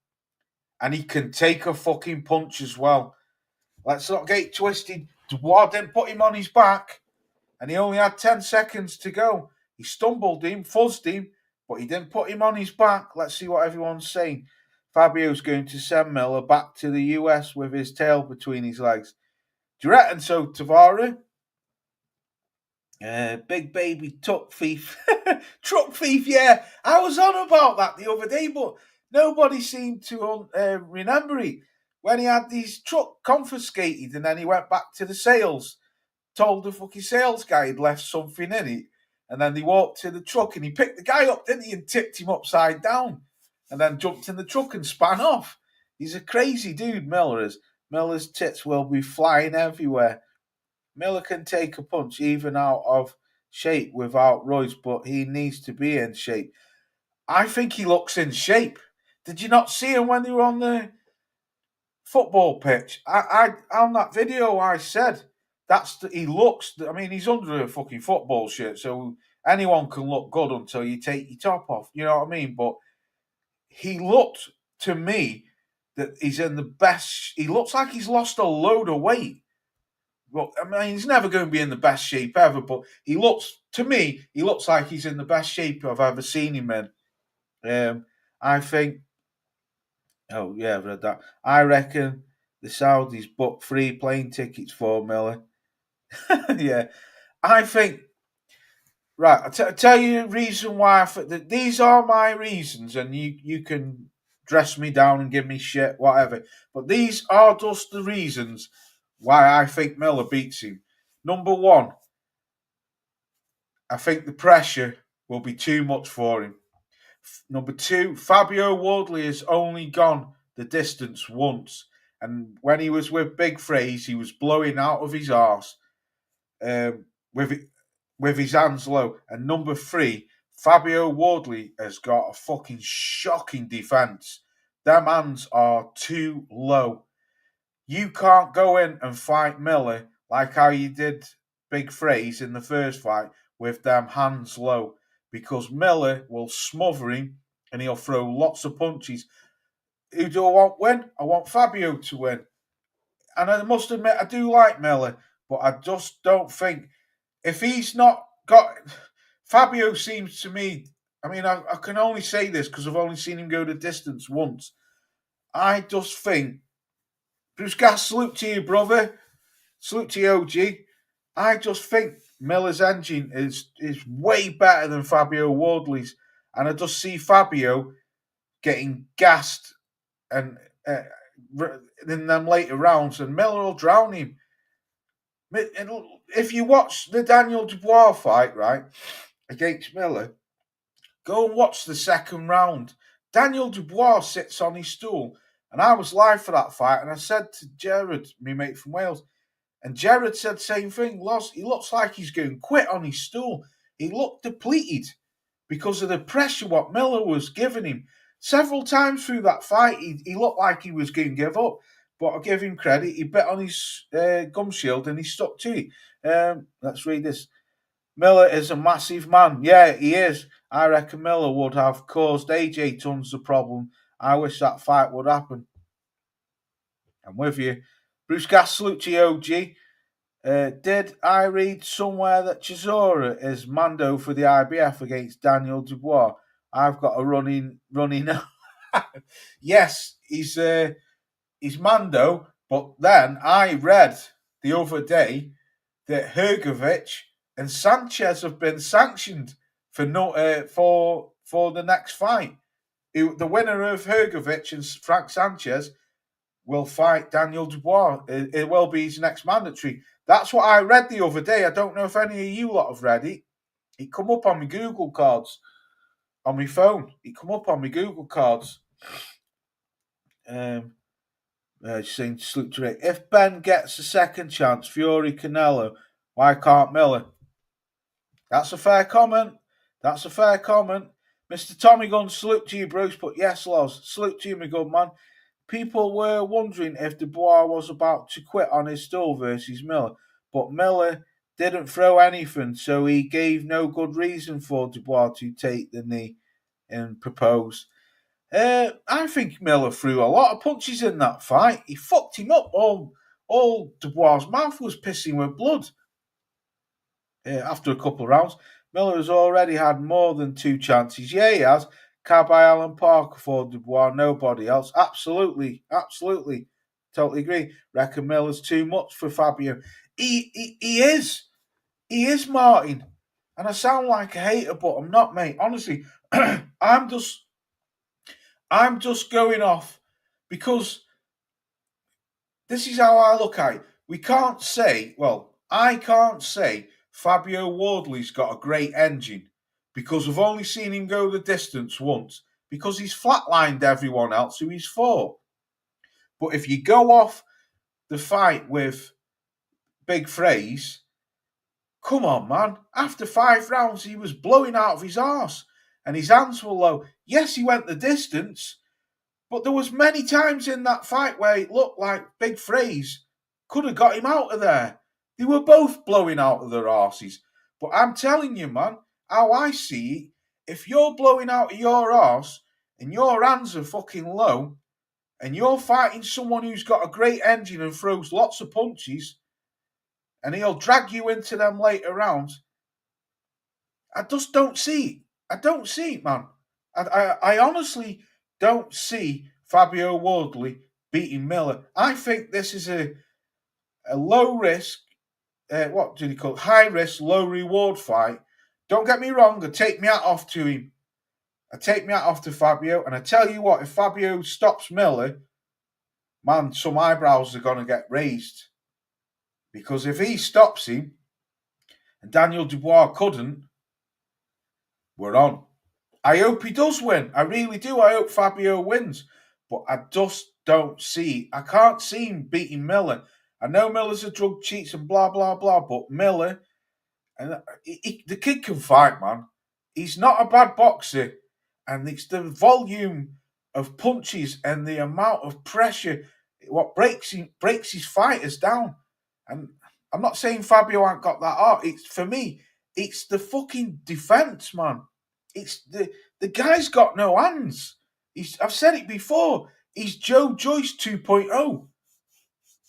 And he can take a fucking punch as well. Let's not get twisted. Ward didn't put him on his back, and he only had 10 seconds to go. He stumbled him, fuzzed him, but he didn't put him on his back. Let's see what everyone's saying. Fabio's going to send Miller back to the US with his tail between his legs. Do you reckon so, Tavara? Big Baby Truck Thief. Truck Thief, yeah. I was on about that the other day, but nobody seemed to remember it. When he had his truck confiscated and then he went back to the sales, told the fucking sales guy he'd left something in it, and then they walked to the truck and he picked the guy up, didn't he, and tipped him upside down, and then jumped in the truck and span off. He's a crazy dude, Miller is. Miller's tits will be flying everywhere. Miller can take a punch even out of shape without Royce, but he needs to be in shape. I think he looks in shape. Did you not see him when they were on the football pitch? I on that video I said he looks. I mean, he's under a fucking football shirt, so anyone can look good until you take your top off. You know what I mean? But he looked to me that he's in the best. He looks like he's lost a load of weight. Well, I mean, he's never going to be in the best shape ever, but he looks like he's in the best shape I've ever seen him in. I think, oh yeah, I've read that. I reckon the Saudis booked 3 plane tickets for Miller. Yeah, I think, right, I'll tell you the reason why. These are my reasons, and you can dress me down and give me shit, whatever, but these are just the reasons why I think Miller beats him. Number 1, I think the pressure will be too much for him. Number 2, Fabio Wardley has only gone the distance once, and when he was with Big Fraze, he was blowing out of his arse with his hands low. And number 3, Fabio Wardley has got a fucking shocking defense. Them hands are too low. You can't go in and fight Miller like how you did Big Fraze in the first fight with them hands low, because Miller will smother him and he'll throw lots of punches. Who do I want win? I want Fabio to win. And I must admit, I do like Miller, but I just don't think if he's not got Fabio seems to me. I mean, I can only say this because I've only seen him go the distance once. I just think, Bruce Gas, salute to you, brother. Salute to you, OG. I just think Miller's engine is way better than Fabio Wardley's. And I just see Fabio getting gassed and in them later rounds, and Miller will drown him. If you watch the Daniel Dubois fight, right, against Miller, go and watch the second round. Daniel Dubois sits on his stool, and I was live for that fight, and I said to Jared, my mate from Wales, and Jared said the same thing. Loz, he looks like he's going to quit on his stool. He looked depleted because of the pressure what Miller was giving him. Several times through that fight, he looked like he was going to give up. But I'll give him credit. He bet on his gum shield and he stuck to it. Let's read this. Miller is a massive man. Yeah, he is. I reckon Miller would have caused AJ tons of problem. I wish that fight would happen. I'm with you. Bruce Gas, salute to you, OG. Did I read somewhere that Chisora is Mando for the IBF against Daniel Dubois? I've got a running. Yes, he's Mando. But then I read the other day that Hrgovic and Sanchez have been sanctioned for the next fight. The winner of Hrgovic and Frank Sanchez will fight Daniel Dubois. It will be his next mandatory. That's what I read the other day. I don't know if any of you lot have read it. It come up on my Google cards on my phone. It come up on my Google cards. Saying salute to Rick. If Ben gets a second chance, Fury, Canelo, why can't Miller? That's a fair comment. Mr. Tommy Gunn, salute to you, Bruce. But yes, Loz, salute to you, my good man. People were wondering if Dubois was about to quit on his stool versus Miller, but Miller didn't throw anything, so he gave no good reason for Dubois to take the knee and propose. I think Miller threw a lot of punches in that fight. He fucked him up. All Dubois' mouth was pissing with blood. After a couple of rounds, Miller has already had more than 2 chances. Yeah, he has. Cabai Allen Parker for Dubois, nobody else. Absolutely. Totally agree. Reckon Miller's too much for Fabio. He is. He is, Martin. And I sound like a hater, but I'm not, mate. Honestly, I'm just going off because this is how I look at it. I can't say Fabio Wardley's got a great engine because we've only seen him go the distance once because he's flatlined everyone else who he's fought. But if you go off the fight with Big Fraze, come on, man. After 5 rounds, he was blowing out of his arse and his hands were low. Yes, he went the distance, but there was many times in that fight where it looked like Big Fraze could have got him out of there. They were both blowing out of their arses. But I'm telling you, man, how I see it, if you're blowing out of your arse and your hands are fucking low and you're fighting someone who's got a great engine and throws lots of punches and he'll drag you into them later rounds, I just don't see it. I don't see it, man. I honestly don't see Fabio Wardley beating Miller. I think this is a low risk, what do they call it? High risk, low reward fight. Don't get me wrong, I take my hat off to him. I take my hat off to Fabio, and I tell you what, if Fabio stops Miller, man, some eyebrows are going to get raised. Because if he stops him, and Daniel Dubois couldn't, we're on. I hope he does win. I really do. I hope Fabio wins. But I just don't see. I can't see him beating Miller. I know Miller's a drug cheat and blah, blah, blah. But Miller, and the kid can fight, man. He's not a bad boxer. And it's the volume of punches and the amount of pressure what breaks his fighters down. And I'm not saying Fabio ain't got that art. For me, it's the fucking defense, man. It's the guy's got no hands. I've said it before. He's Joe Joyce 2.0.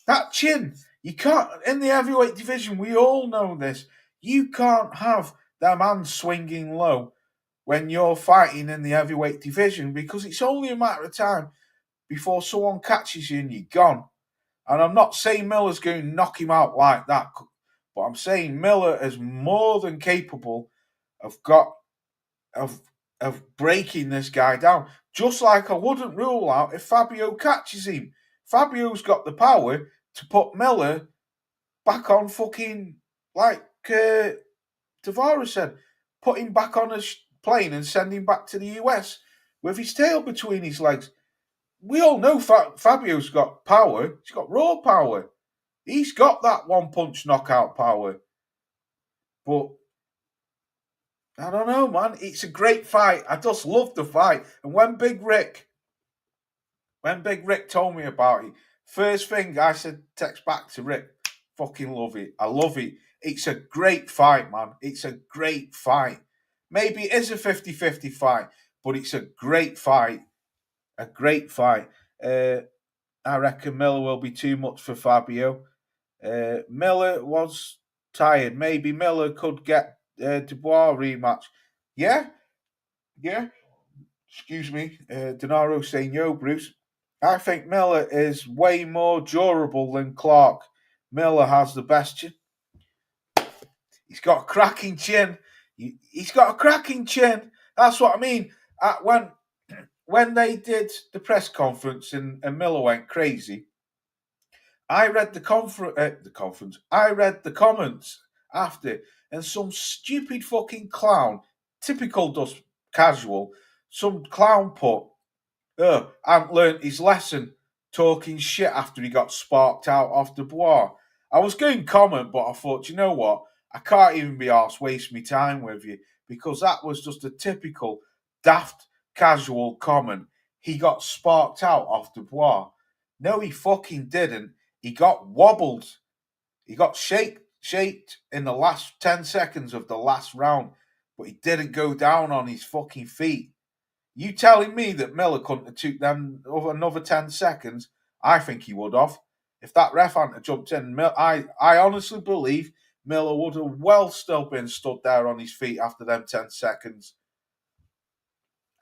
That chin, you can't in the heavyweight division. We all know this. You can't have them hands swinging low when you're fighting in the heavyweight division because it's only a matter of time before someone catches you and you're gone. And I'm not saying Miller's going to knock him out like that, but I'm saying Miller is more than capable of breaking this guy down. Just like I wouldn't rule out if Fabio catches him. Fabio's got the power to put Miller back on fucking, like Tavares said, put him back on a plane and send him back to the US with his tail between his legs. We all know Fabio's got power. He's got raw power. He's got that one-punch knockout power. But I don't know, man. It's a great fight. I just love the fight. And when Big Rick told me about it, first thing I said, text back to Rick, fucking love it. I love it. It's a great fight, man. It's a great fight. Maybe it is a 50-50 fight, but it's a great fight. A great fight. I reckon Miller will be too much for Fabio. Miller was tired. Maybe Miller could get Dubois rematch. Yeah. Excuse me. Denaro saying, yo, Bruce. I think Miller is way more durable than Clark. Miller has the best chin. He's got a cracking chin. He's got a cracking chin. That's what I mean. When they did the press conference and Miller went crazy, I read the conference. I read the comments after, and some stupid fucking clown, typical dust casual, some clown put, hadn't learnt his lesson, talking shit after he got sparked out off Dubois. I was going to comment, but I thought, you know what? I can't even be arsed waste my time with you because that was just a typical daft casual comment. He got sparked out off Dubois. No, he fucking didn't. He got wobbled. He got shaped in the last 10 seconds of the last round, but he didn't go down on his fucking feet. You telling me that Miller couldn't have took them over another 10 seconds? I think he would have. If that ref hadn't jumped in, I honestly believe Miller would have well still been stood there on his feet after them 10 seconds.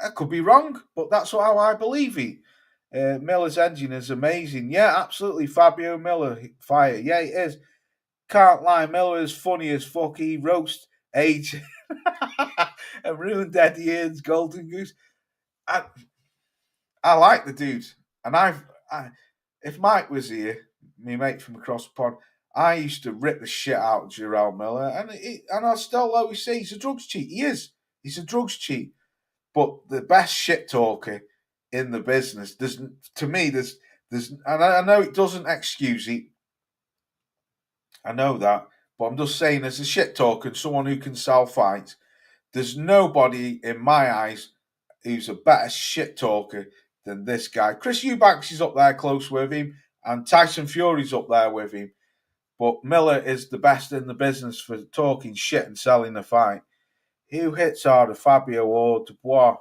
I could be wrong, but that's how I believe it. Miller's engine is amazing. Yeah, absolutely. Fabio Miller fire. Yeah, it is. Can't lie. Miller is funny as fuck. He roast age and ruined Eddie Hearn's Golden Goose. I like the dude, and if Mike was here, my mate from across the pond, I used to rip the shit out of Jarrell Miller, and I still always say he's a drugs cheat. He is. He's a drugs cheat. But the best shit talker in the business, there's and I know it doesn't excuse it. I know that, but I'm just saying, as a shit talker and someone who can sell fights, there's nobody in my eyes who's a better shit talker than this guy. Chris Eubanks is up there close with him, and Tyson Fury's up there with him. But Miller is the best in the business for talking shit and selling the fight. Who hits harder, Fabio or Dubois?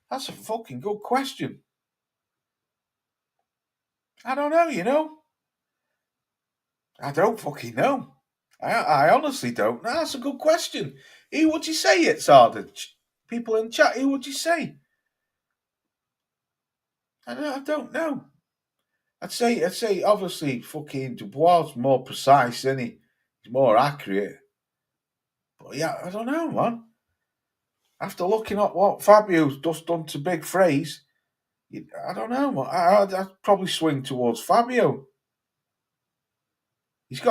That's a fucking good question. I don't know, you know. I don't fucking know. I honestly don't. That's a good question. Who would you say hits harder? People in chat, who would you say? I don't know. I'd say obviously fucking Dubois is more precise, isn't he? He's more accurate. But yeah, I don't know, man. After looking at what Fabio's just done to Big Phrase, I don't know. I'd probably swing towards Fabio. He's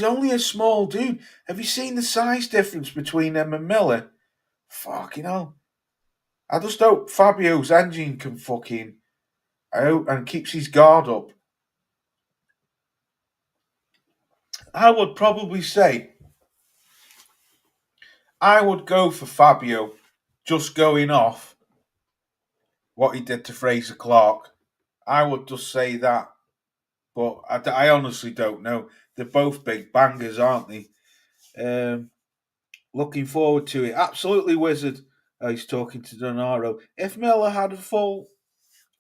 only a small dude. Have you seen the size difference between him and Miller? Fucking hell. I just hope Fabio's engine can and keeps his guard up. I would probably say I would go for Fabio just going off what he did to Fraser Clark. I would just say that. But I honestly don't know. They're both big bangers, aren't they? Looking forward to it. Absolutely, Wizard. Oh, he's talking to Donaro. If Miller had a full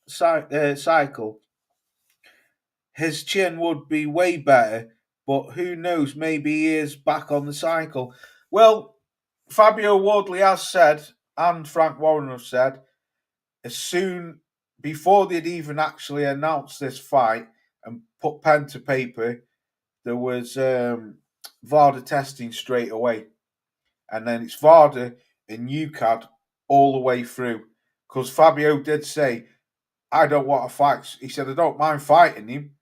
cycle, his chin would be way better. But who knows? Maybe he is back on the cycle. Well, Fabio Wardley has said, and Frank Warren have said, as soon before they'd even actually announced this fight and put pen to paper, there was VADA testing straight away. And then it's VADA and UCAD all the way through. Because Fabio did say, I don't want to fight. He said, I don't mind fighting him.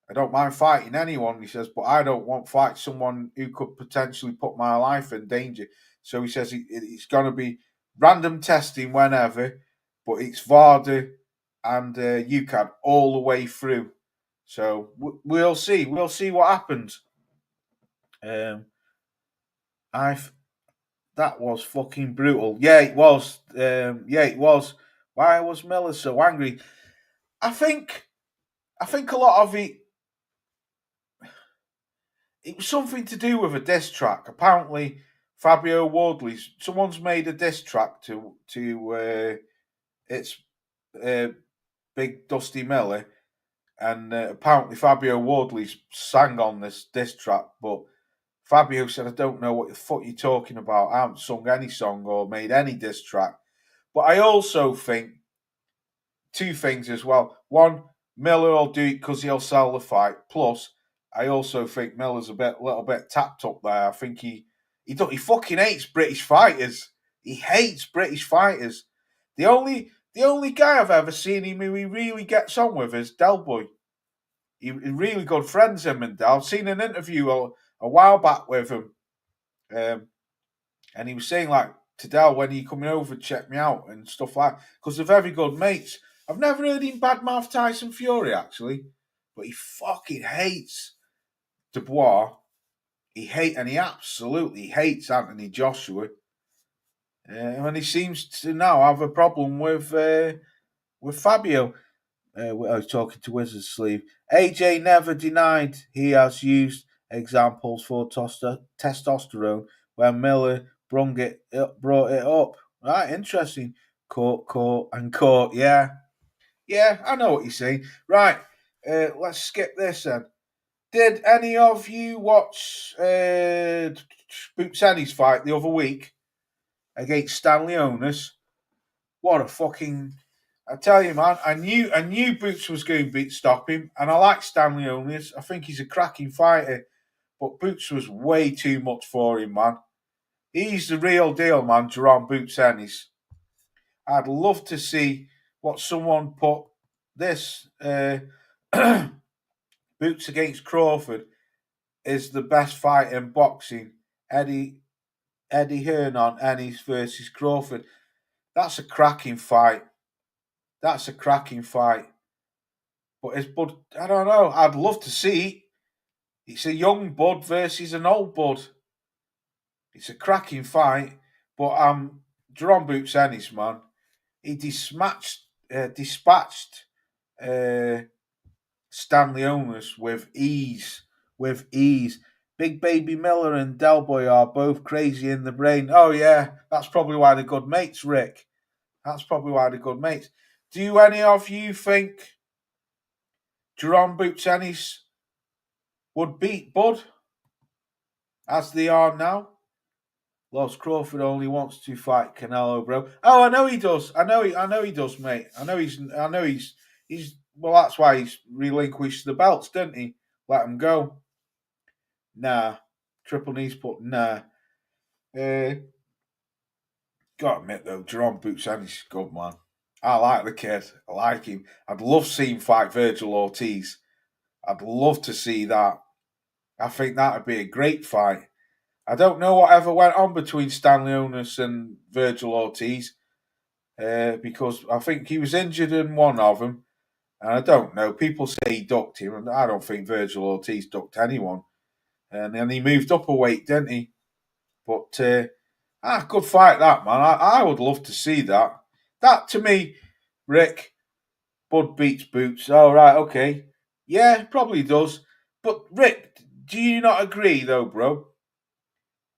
I don't mind fighting anyone, he says, but I don't want to fight someone who could potentially put my life in danger. So he says it's going to be random testing whenever, but it's VADA and UCAD all the way through. So we'll see. We'll see what happens. That was fucking brutal. Yeah, it was. It was. Why was Miller so angry? I think a lot of it was something to do with a diss track. Apparently, Fabio Wardley's someone's made a diss track to its Big Dusty Miller, and apparently Fabio Wardley's sang on this diss track, but Fabio said, I don't know what the fuck you're talking about. I haven't sung any song or made any diss track. But I also think two things as well. One, Miller will do it because he'll sell the fight. Plus, I also think Miller's a little bit tapped up there. I think he fucking hates British fighters. He hates British fighters. The only guy I've ever seen him who he really gets on with is Del Boy. He's really good friends, him and Del. I've seen an interview a while back with him, and he was saying like to Del, when you coming over, check me out and stuff like that, because they're very good mates. I've never heard him badmouth Tyson Fury actually, but he fucking hates Dubois. He absolutely hates Anthony Joshua, and he seems to now have a problem with Fabio. I was talking to Wizard Sleeve. AJ never denied he has used examples for testosterone when Miller brought it up. Right, interesting. Court, and yeah. Yeah, I know what you're saying. Right, let's skip this then. Did any of you watch Boots fight the other week against Stanley Onus? What a fucking... I tell you, man, I knew Boots was going to stop him, and I like Stanley Onus. I think he's a cracking fighter, but Boots was way too much for him, man. He's the real deal, man, Jerome Boots Ennis. I'd love to see what someone put this Boots against Crawford is the best fight in boxing. Eddie Hearn on Ennis versus Crawford. That's a cracking fight. But it's Bud, I don't know. I'd love to see it. It's a young Bud versus an old Bud. It's a cracking fight. But Jerome Boots Ennis, man, he dispatched Stanley Onus with ease. Big Baby Miller and Del Boy are both crazy in the brain. Oh yeah, that's probably why they're good mates, Rick. That's probably why they're good mates. Do any of you think Jerome Boots Ennis would beat Bud as they are now? Loves Crawford only wants to fight Canelo, bro. Oh, I know he does. I know he does, mate. I know he's well, that's why he's relinquished the belts, didn't he? Let him go. Nah. Triple Knees put nah. Gotta admit though, Jerome Boots Ennis is good, man. I like the kid. I like him. I'd love to see him fight Virgil Ortiz. I'd love to see that. I think that would be a great fight. I don't know whatever went on between Stanley Onus and Virgil Ortiz, because I think he was injured in one of them. And I don't know. People say he ducked him, and I don't think Virgil Ortiz ducked anyone. And then he moved up a weight, didn't he? But good fight that, man. I would love to see that. That to me, Rick, Bud beats Boots. Oh, right, okay. Yeah, probably does. But Rick, do you not agree though, bro?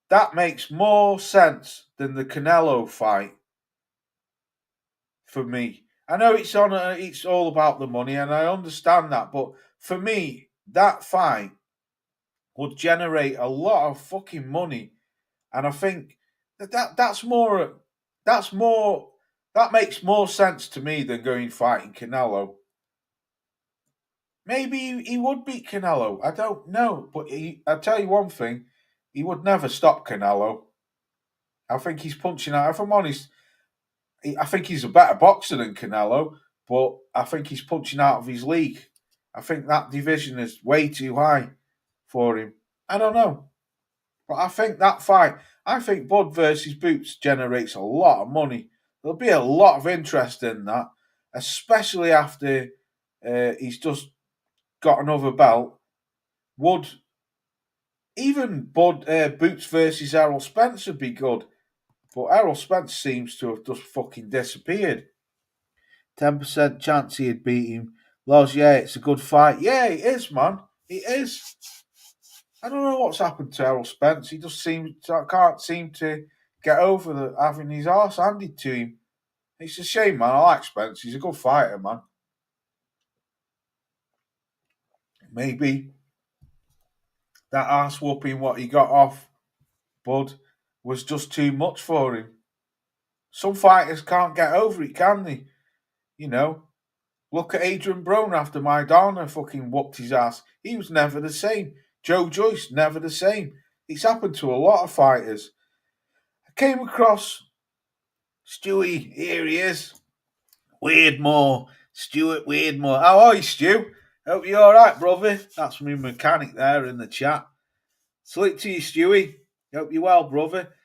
That makes more sense than the Canelo fight. for me. I know it's all about the money, and I understand that, but for me, that fight would generate a lot of fucking money, and I think that's more that makes more sense to me than going fighting Canelo. Maybe he would beat Canelo. I don't know, but I tell you one thing: he would never stop Canelo. I think he's punching out. If I'm honest, I think he's a better boxer than Canelo, but I think he's punching out of his league. I think that division is way too high for him. I don't know, but I think that fight, I think Bud versus Boots generates a lot of money. There'll be a lot of interest in that, especially after he's just got another belt. Would even Boots versus Errol Spence would be good, but Errol Spence seems to have just fucking disappeared. 10% chance he'd beat him. Loz, yeah, it's a good fight. Yeah, it is, man. It is. I don't know what's happened to Errol Spence. He just can't seem to get over having his arse handed to him. It's a shame, man. I like Spence. He's a good fighter, man. Maybe that arse whooping what he got off Bud was just too much for him. Some fighters can't get over it, can they? You know, look at Adrian Broner after Maidana fucking whooped his ass. He was never the same. Joe Joyce, never the same. It's happened to a lot of fighters. I came across Stewie. Here he is. Weirdmore. Stuart Weirdmore. How are you, Stu? Hope you're alright, brother. That's my mechanic there in the chat. Salute to you, Stewie. Hope you're well, brother.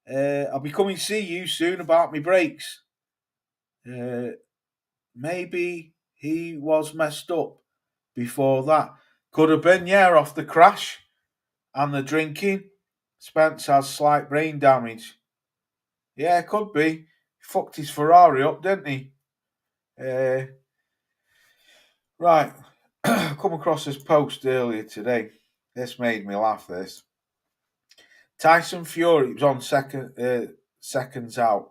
I'll be coming to see you soon about my brakes. Maybe he was messed up before that. Could have been, yeah, off the crash and the drinking. Spence has slight brain damage. Yeah, could be. He fucked his Ferrari up, didn't he? Right. Come across this post earlier today. This made me laugh, this. Tyson Fury was on seconds out.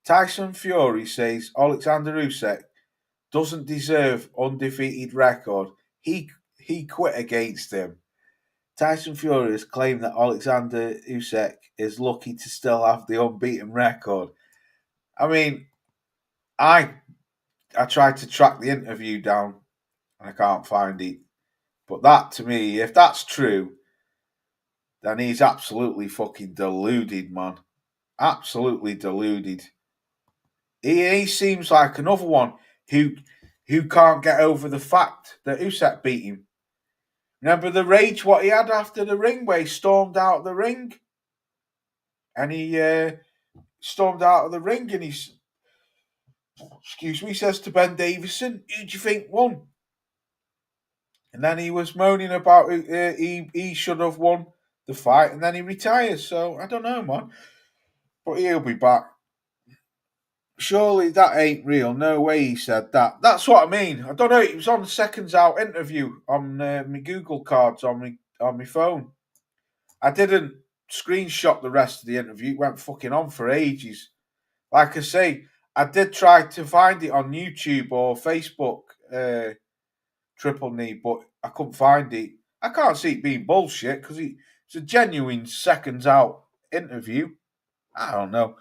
Tyson Fury says Alexander Usyk doesn't deserve undefeated record. He quit against him. Tyson Fury has claimed that Alexander Usyk is lucky to still have the unbeaten record. I mean, I tried to track the interview down and I can't find it. But that, to me, if that's true, then he's absolutely fucking deluded, man. Absolutely deluded. He seems like another one who can't get over the fact that Usyk beat him. Remember the rage what he had after the ring, where he stormed out of the ring? And he stormed out of the ring and he says to Ben Davison, who do you think won? And then he was moaning about he should have won the fight, and then he retires. So, I don't know, man. But he'll be back. Surely that ain't real. No way he said that. That's what I mean. I don't know. It was on the seconds out interview on my Google cards on my phone. I didn't screenshot the rest of the interview. It went fucking on for ages. Like I say, I did try to find it on YouTube or Facebook, Triple Knee, but I couldn't find it. I can't see it being bullshit because it's a genuine seconds out interview. I don't know.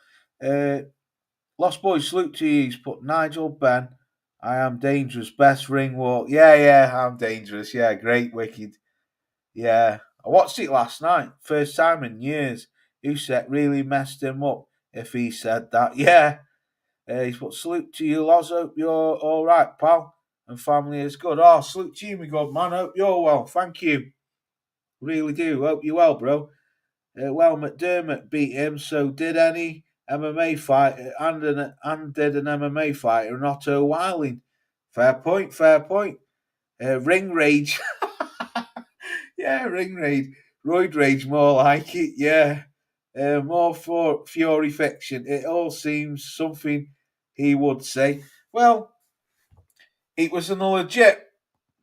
Lost Boy salute to you. He's put Nigel Ben. I am dangerous. Best ring walk. Yeah, I'm dangerous. Yeah, great, wicked. Yeah, I watched it last night. First time in years. Usyk really messed him up if he said that. Yeah. He's put salute to you, Loz. Hope you're all right, pal. And family is good. Oh, salute to you, my good man. Hope you're well. Thank you. Really do. Hope you're well, bro. Well, McDermott beat him, so did any MMA fighter and did an MMA fighter and Otto Willing. Fair point. Ring rage. Yeah, ring rage. Roid rage, more like it. Yeah. More for Fury fiction. It all seems something he would say. Well, it was a legit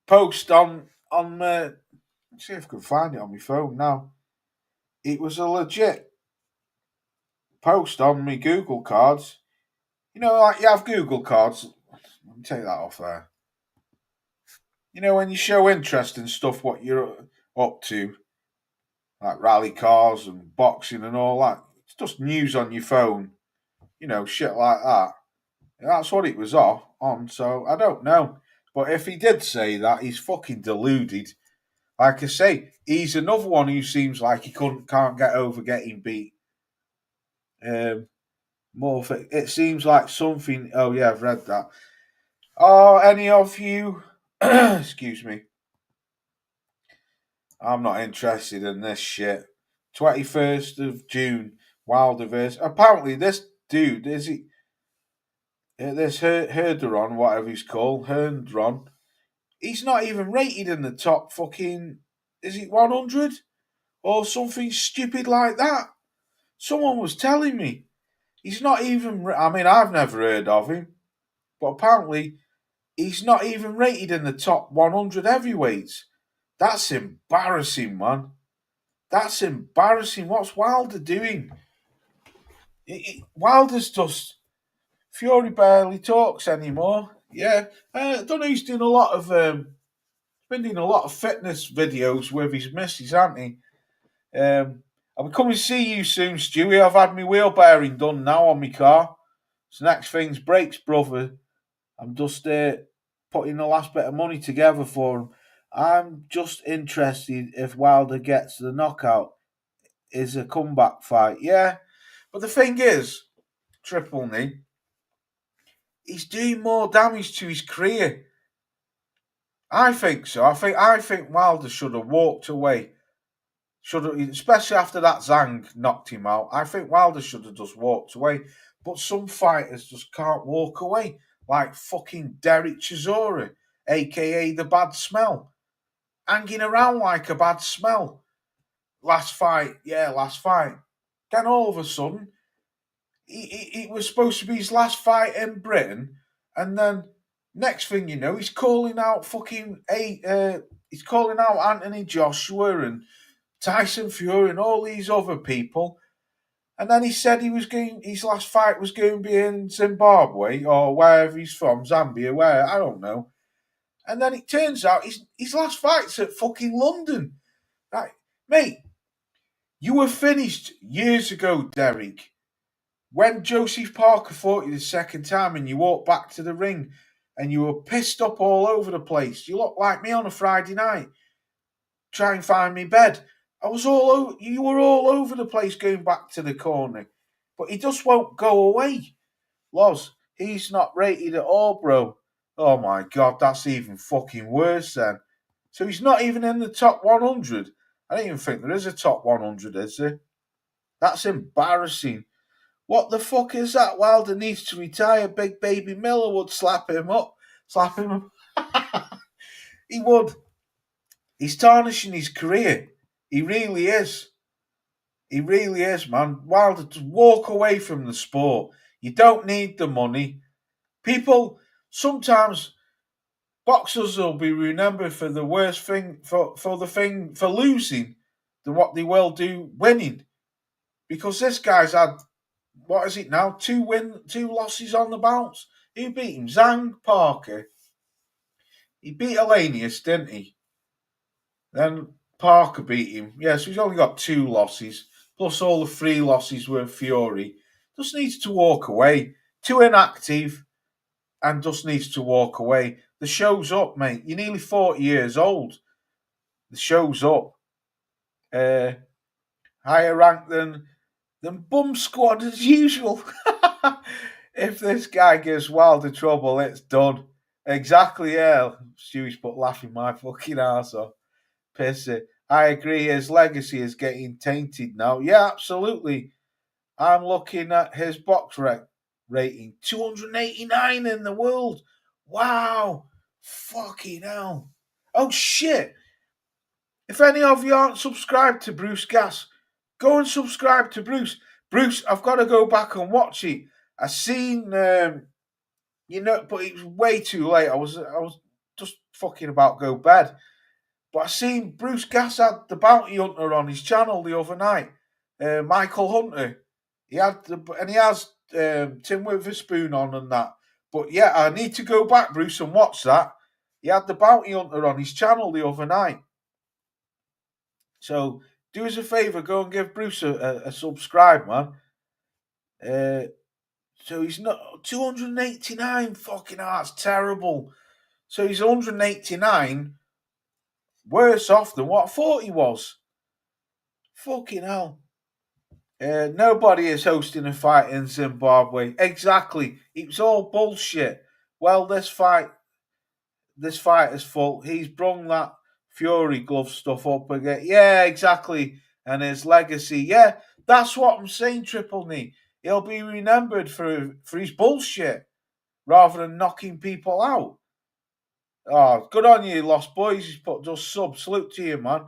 post on let's see if I can find it on my phone now. It was a legit post on my Google cards. You know, like you have Google cards. Let me take that off there. You know, when you show interest in stuff, what you're up to, like rally cars and boxing and all that, it's just news on your phone. You know, shit like that. That's what it was on. So I don't know. But if he did say that, he's fucking deluded. Like I say, he's another one who seems like he can't get over getting beat. It seems like something. Oh yeah, I've read that. Are any of you? Excuse me. I'm not interested in this shit. 21st of June, Wilder versus. Apparently, this dude is he. This Herderon, whatever he's called, Herndron. He's not even rated in the top fucking. Is it 100 or something stupid like that? Someone was telling me. He's not even. I mean, I've never heard of him, but apparently he's not even rated in the top 100 heavyweights. That's embarrassing, man. That's embarrassing. What's Wilder doing? Wilder's just. Fury barely talks anymore. Yeah, I don't know. He's doing a lot of. Been doing a lot of fitness videos with his missus, hasn't he? I'll be coming to see you soon, Stewie. I've had my wheel bearing done now on my car. So next thing's brakes, brother. I'm just putting the last bit of money together for him. I'm just interested if Wilder gets the knockout. Is a comeback fight, yeah. But the thing is, Triple Knee, he's doing more damage to his career. I think so. I think Wilder should have walked away. Especially after that Zhang knocked him out. I think Wilder should have just walked away. But some fighters just can't walk away. Like fucking Derek Chisora, aka the bad smell. Hanging around like a bad smell. Last fight. Then all of a sudden, it was supposed to be his last fight in Britain. And then next thing you know, he's calling out he's calling out Anthony Joshua and Tyson Fury and all these other people. And then he said his last fight was going to be in Zimbabwe or wherever he's from, Zambia, I don't know. And then it turns out his last fight's at fucking London. Like, mate, you were finished years ago, Derek. When Joseph Parker fought you the second time and you walked back to the ring and you were pissed up all over the place. You looked like me on a Friday night. Try and find me bed. You were all over the place going back to the corner. But he just won't go away. Loz, he's not rated at all, bro. Oh my God, that's even fucking worse then. So he's not even in the top 100. I don't even think there is a top 100, is there? That's embarrassing. What the fuck is that? Wilder needs to retire. Big Baby Miller would slap him up. He would. He's tarnishing his career. He really is. He really is, man. Wilder, just walk away from the sport. You don't need the money. People, sometimes boxers will be remembered for the worst thing, for losing than what they will do winning. Because this guy's had, what is it now, 2 losses on the bounce. Who beat him? Zhang, Parker. He beat Elanius, didn't he? Then Parker beat him. Yeah, so he's only got 2 losses. Plus all the 3 losses were Fury. Just needs to walk away. Too inactive. And just needs to walk away. The show's up, mate. You're nearly 40 years old. The show's up. Higher rank than Bum Squad as usual. If this guy gives Wilder trouble, it's done. Exactly, yeah. Stewie's put laughing my fucking arse off. Pissy. I agree, his legacy is getting tainted now. Yeah, absolutely. I'm looking at his box rating. 289 in the world. Wow. Fucking hell. Oh, shit. If any of you aren't subscribed to Bruce Gas, go and subscribe to Bruce. Bruce, I've got to go back and watch it. I seen, but it was way too late. I was just fucking about to go bed. But I seen Bruce Gas had the Bounty Hunter on his channel the other night. Michael Hunter. He has Tim Witherspoon on and that. But yeah, I need to go back, Bruce, and watch that. He had the Bounty Hunter on his channel the other night. So do us a favour, go and give Bruce a subscribe, man. So he's not 289. Fucking hell, that's terrible. So he's 189 worse off than what I thought he was. Fucking hell. Nobody is hosting a fight in Zimbabwe. Exactly. It was all bullshit. Well, this fighter's fault. He's brung that Fury glove stuff up again. Yeah, exactly. And his legacy. Yeah, that's what I'm saying, Triple Knee. He'll be remembered for his bullshit rather than knocking people out. Oh, good on you, Lost Boys. He's put just sub. Salute to you, man.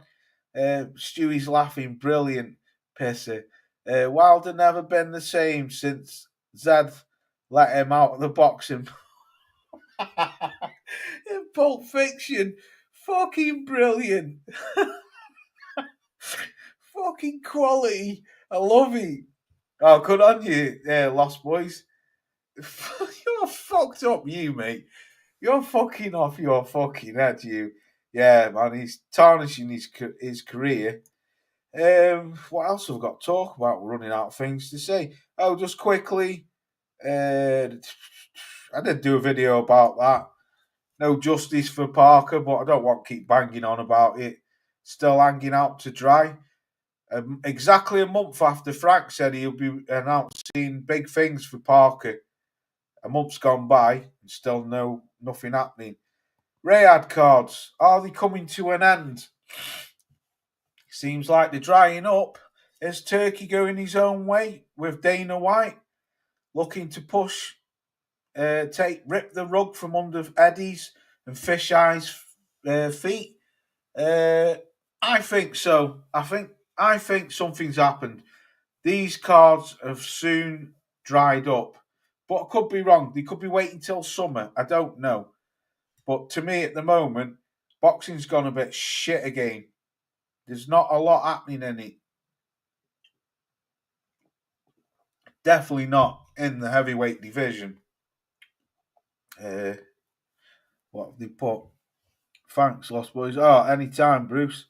Stewie's laughing. Brilliant. Pissy. Wilder never been the same since Zed let him out of the boxing. In Pulp Fiction. Fucking brilliant. Fucking quality. I love it. Oh, good on you, Lost Boys. You're fucked up, you, mate. You're fucking off your fucking head, you. Yeah, man, he's tarnishing his career. What else have we got to talk about? We're running out of things to say. Oh, just quickly, I did do a video about that. No justice for Parker, but I don't want to keep banging on about it. Still hanging out to dry. Exactly a month after Frank said he'll be announcing big things for Parker. A month's gone by and still nothing happening. Rayad cards, are they coming to an end? Seems like they're drying up. Is Turkey going his own way with Dana White looking to rip the rug from under Eddie's and Fish Eye's feet? I think so. I think something's happened. These cards have soon dried up, but I could be wrong. They could be waiting till summer. I don't know. But to me, at the moment, boxing's gone a bit shit again. There's not a lot happening in it. Definitely not in the heavyweight division. What have they put? Thanks, Lost Boys. Oh, anytime, Bruce.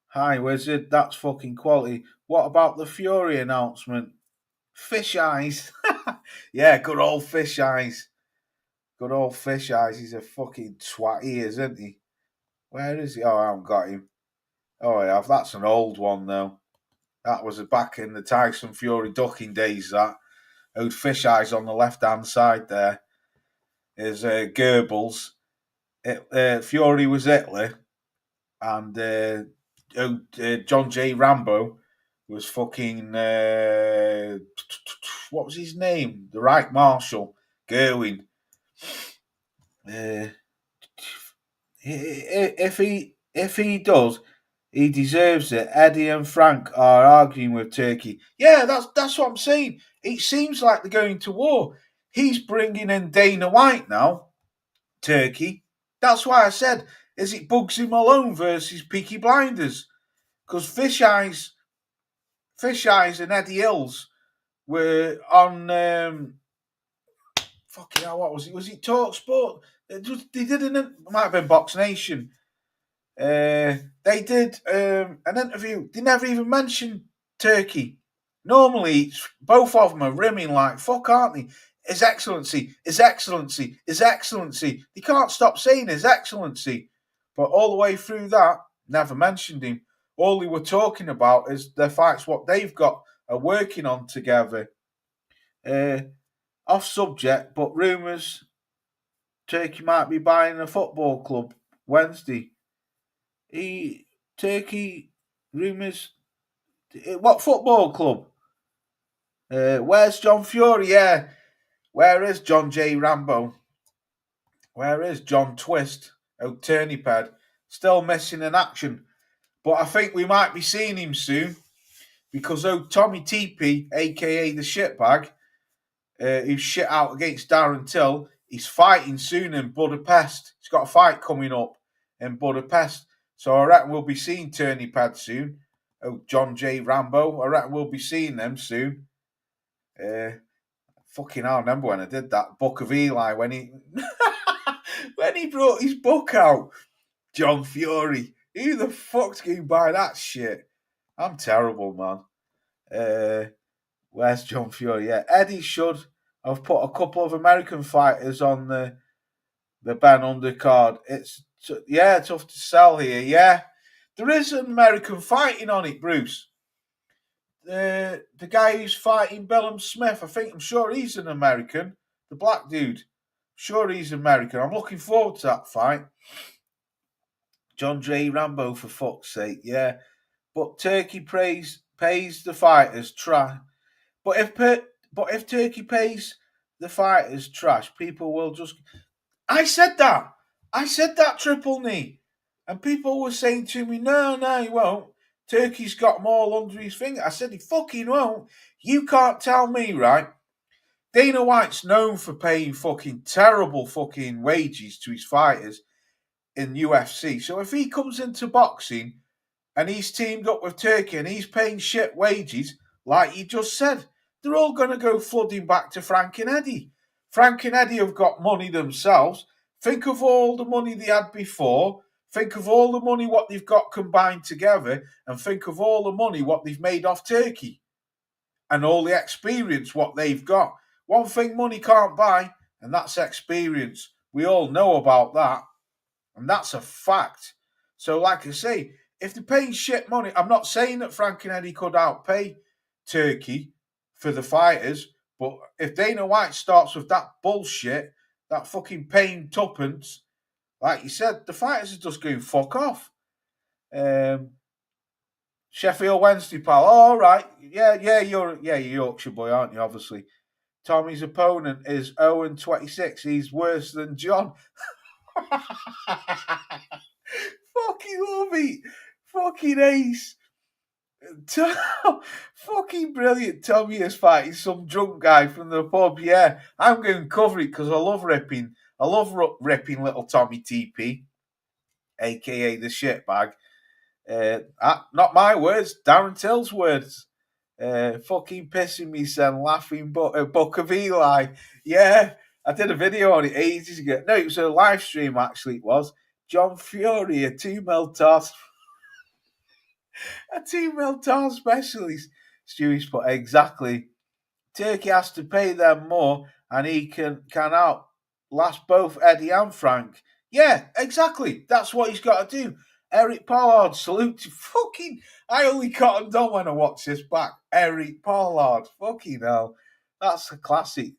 Hi, Wizard. That's fucking quality. What about the Fury announcement? Fish Eyes. Yeah, good old Fish Eyes. Good old Fish Eyes. He's a fucking twat, he is, isn't he? Where is he? Oh, I haven't got him. Oh, I have. That's an old one, though. That was back in the Tyson Fury ducking days, that. Old Fish Eyes on the left-hand side there is Goebbels. Fury was Hitler. And John J. Rambo was fucking... what was his name? The Reich Marshal. Gerwin. If he does, he deserves it. Eddie and Frank are arguing with Turkey. Yeah, that's what I'm saying. It seems like they're going to war. He's bringing in Dana White now, Turkey. That's why I said, is it Bugsy Malone versus Peaky Blinders? Because Fish Eyes and Eddie Hills were on... fucking hell, what was it? Was it Talk Sport? They did it might have been Box Nation. They did an interview. They never even mentioned Turkey. Normally, both of them are rimming like fuck, aren't they? His Excellency, His Excellency, His Excellency. They can't stop saying His Excellency. But all the way through that, never mentioned him. All they were talking about is the fights, what they've got are working on together. Off subject, but rumours Turkey might be buying a football club Wednesday. Turkey rumours. What football club? Where's John Fury? Yeah. Where is John J. Rambo? Where is John Twist? Oh, Turnipad. Still missing in action. But I think we might be seeing him soon. Because Tommy TP, a.k.a. the shitbag, who's shit out against Darren Till, he's fighting soon in Budapest. He's got a fight coming up in Budapest. So I reckon we'll be seeing Turnipad soon. Oh, John J. Rambo. I reckon we'll be seeing them soon. Fucking hell, I remember when I did that Book of Eli when he when he brought his book out. John Fury. Who the fuck's going to buy that shit? I'm terrible, man. Where's John Fury? Yeah, Eddie should have put a couple of American fighters on the Ben undercard. It's tough to sell here. Yeah, there is an American fighting on it, Bruce. The guy who's fighting Bellum Smith, I'm sure he's an American. The black dude. Sure he's American. I'm looking forward to that fight. John J. Rambo, for fuck's sake, yeah. But Turkey pays the fighters trash. But if Turkey pays the fighters trash, people will just. I said that, Triple Knee, and people were saying to me, no, he won't. Turkey's got more under his finger. I said he fucking won't. You can't tell me, right? Dana White's known for paying fucking terrible fucking wages to his fighters in UFC. So if he comes into boxing and he's teamed up with Turkey and he's paying shit wages, like you just said, they're all going to go flooding back to Frank and Eddie. Frank and Eddie have got money themselves. Think of all the money they had before. Think of all the money what they've got combined together, and think of all the money what they've made off Turkey and all the experience what they've got. One thing money can't buy, and that's experience. We all know about that, and that's a fact. So like I say, if they're paying shit money, I'm not saying that Frank and Eddie could outpay Turkey for the fighters, but if Dana White starts with that bullshit, that fucking paying tuppence, like you said, the fighters are just going fuck off. Sheffield Wednesday, pal. Oh, all right. Yeah, you're Yorkshire boy, aren't you, obviously? Tommy's opponent is 0-26. He's worse than John. Fucking love it. Fucking ace. Fucking brilliant. Tommy is fighting some drunk guy from the pub. Yeah, I'm going to cover it because I love ripping. I love ripping little Tommy TP, aka the shitbag. Not my words, Darren Till's words. Fucking pissing me, son, laughing, but Book of Eli. Yeah, I did a video on it ages ago. No, it was a live stream, actually, it was. John Fury, a 2 mil toss. A 2 mil toss specialist. Stewie's put exactly. Turkey has to pay them more, and he can outlast both Eddie and Frank. Yeah, exactly. That's what he's got to do. Eric Pollard, salute to fucking. I only cottoned on when I watched this back. Eric Pollard, fucking hell. That's a classic.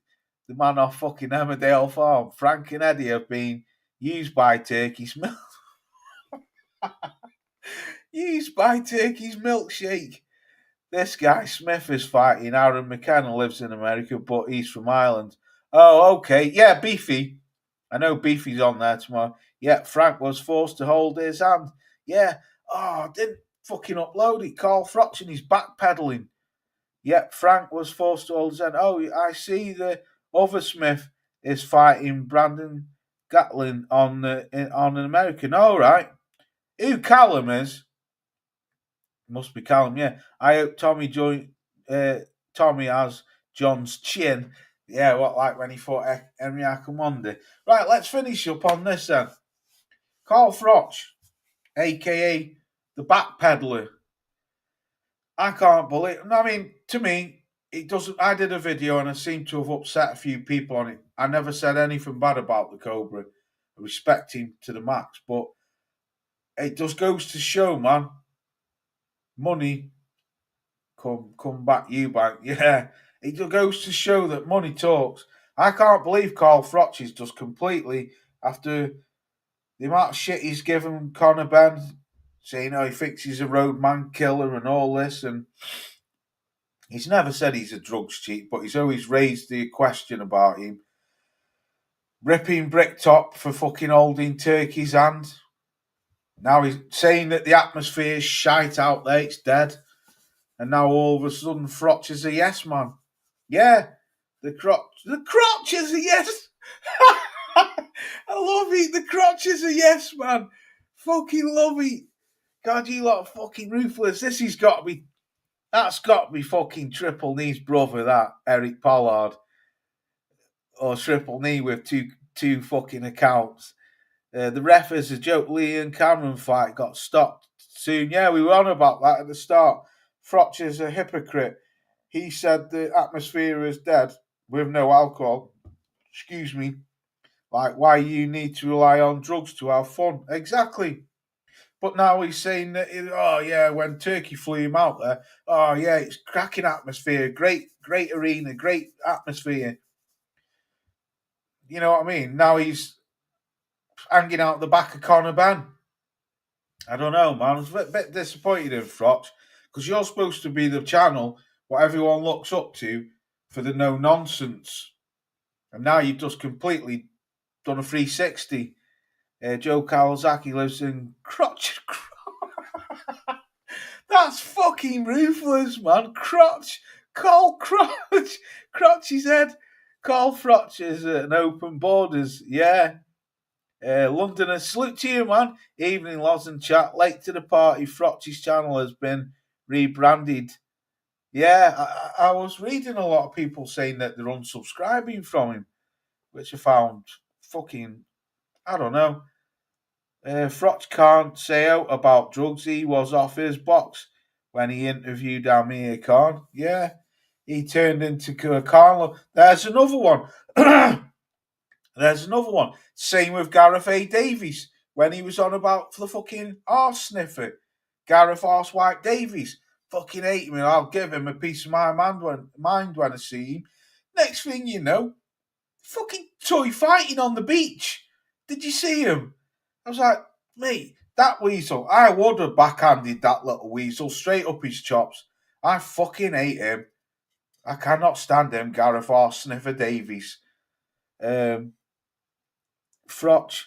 The man off fucking Emmerdale Farm. Frank and Eddie have been used by Turkey's milk. Used by Turkey's milkshake. This guy Smith is fighting. Aaron McKenna lives in America, but he's from Ireland. Oh, okay. Yeah, Beefy. I know Beefy's on there tomorrow. Yeah, Frank was forced to hold his hand. Yeah. Oh, I didn't fucking upload it. Carl Froch and he's backpedaling. Yeah, Frank was forced to hold his hand. Oh, I see the other Smith is fighting Brandon Gatlin on an American. All right. Who Callum is? Must be Callum, yeah. I hope Tommy has John's chin. Yeah, like when he fought Henry Akamonde. Right, let's finish up on this then. Carl Froch, a.k.a. the backpedaler. I can't believe... I mean, to me, it doesn't... I did a video and I seem to have upset a few people on it. I never said anything bad about the Cobra. I respect him to the max, but it just goes to show, man, money come back you bank. Yeah, it just goes to show that money talks. I can't believe Carl Froch is just completely, after the amount of shit he's given Conor Benn, saying he thinks he's a roadman killer and all this, and he's never said he's a drugs cheat, but he's always raised the question about him ripping Bricktop for fucking holding Turkey's hand. Now he's saying that the atmosphere's shite out there, it's dead. And now all of a sudden Froch is a yes man. Yeah, the crotch is a yes. I love it. The crotch is a yes man. Fucking love it. God, you lot are fucking ruthless. This has got to be That's got to be fucking Triple Knee's brother, that Eric Pollard, or Triple Knee with two fucking accounts. The ref is a joke. Lee and Cameron fight got stopped soon. Yeah, we were on about that at the start. Frotch is a hypocrite. He said the atmosphere is dead with no alcohol. Excuse me. Like, why you need to rely on drugs to have fun? Exactly. But now he's saying that, oh yeah, when Turkey flew him out there, oh yeah, it's cracking atmosphere, great arena, great atmosphere. You know what I mean? Now he's hanging out the back of Conor Ben. I don't know, man. I was a bit disappointed in Frotch because you're supposed to be the channel what everyone looks up to for the no nonsense, and now you've just completely done a 360. Joe Kawasaki lives in Crotch. That's fucking ruthless, man. Crotch. Call Crotch. Crotchy's head. Call Frotch is an open borders. Yeah. Londoners, salute to you, man. Evening, lads and chat. Late to the party. Frotchy's channel has been rebranded. Yeah, I was reading a lot of people saying that they're unsubscribing from him, which I found fucking, I don't know. Frotch can't say out about drugs. He was off his box when he interviewed Amir Khan. Yeah, he turned into a Khan. There's another one. There's another one. Same with Gareth A. Davies when he was on about the fucking arse sniffer. Gareth Arsewipe Davies. Fucking hate him. I'll give him a piece of my mind when I see him. Next thing you know, fucking toy fighting on the beach. Did you see him? I was like, mate, that weasel, I would have backhanded that little weasel straight up his chops. I fucking hate him. I cannot stand him, Gareth Arse Sniffer Davies. Frotch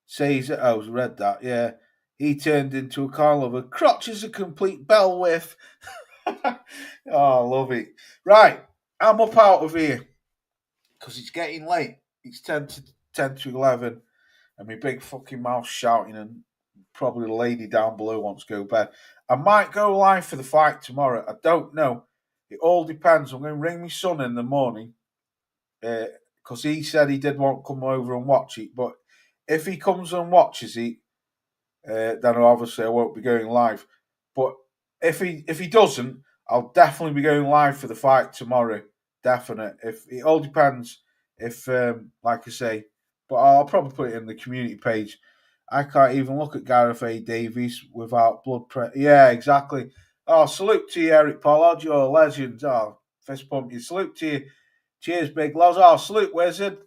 says, I read that, yeah. He turned into a carnival. Crotch is a complete bell whiff. Oh, I love it. Right, I'm up out of here because it's getting late. It's 10 to 11, and my big fucking mouth shouting, and probably the lady down below wants to go to bed. I might go live for the fight tomorrow. I don't know. It all depends. I'm going to ring my son in the morning because he said he did want to come over and watch it. But if he comes and watches it, then obviously I won't be going live. But if he doesn't, I'll definitely be going live for the fight tomorrow. Definite. If it all depends. If like I say, but I'll probably put it in the community page. I can't even look at Gareth A. Davies without blood pressure. Yeah, exactly. Oh, salute to you, Eric Pollard. You're a legend. Oh, fist pump you. Salute to you. Cheers, big loz. Oh, salute, Wizard.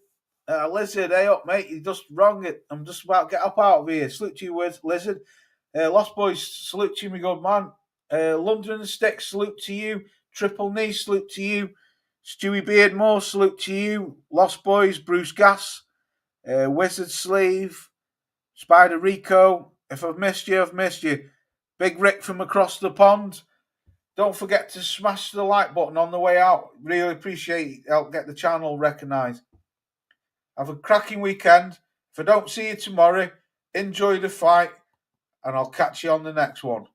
Lizard, hey up, mate. You just wrong it. I'm just about to get up out of here. Salute to you, Lizard. Lost Boys, salute to you, my good man. London and Sticks, salute to you. Triple Knee, salute to you. Stewie Beardmore, salute to you. Lost Boys, Bruce Gas. Wizard Sleeve. Spider Rico. If I've missed you, I've missed you. Big Rick from across the pond. Don't forget to smash the like button on the way out. Really appreciate it. Help get the channel recognised. Have a cracking weekend. If I don't see you tomorrow, enjoy the fight, and I'll catch you on the next one.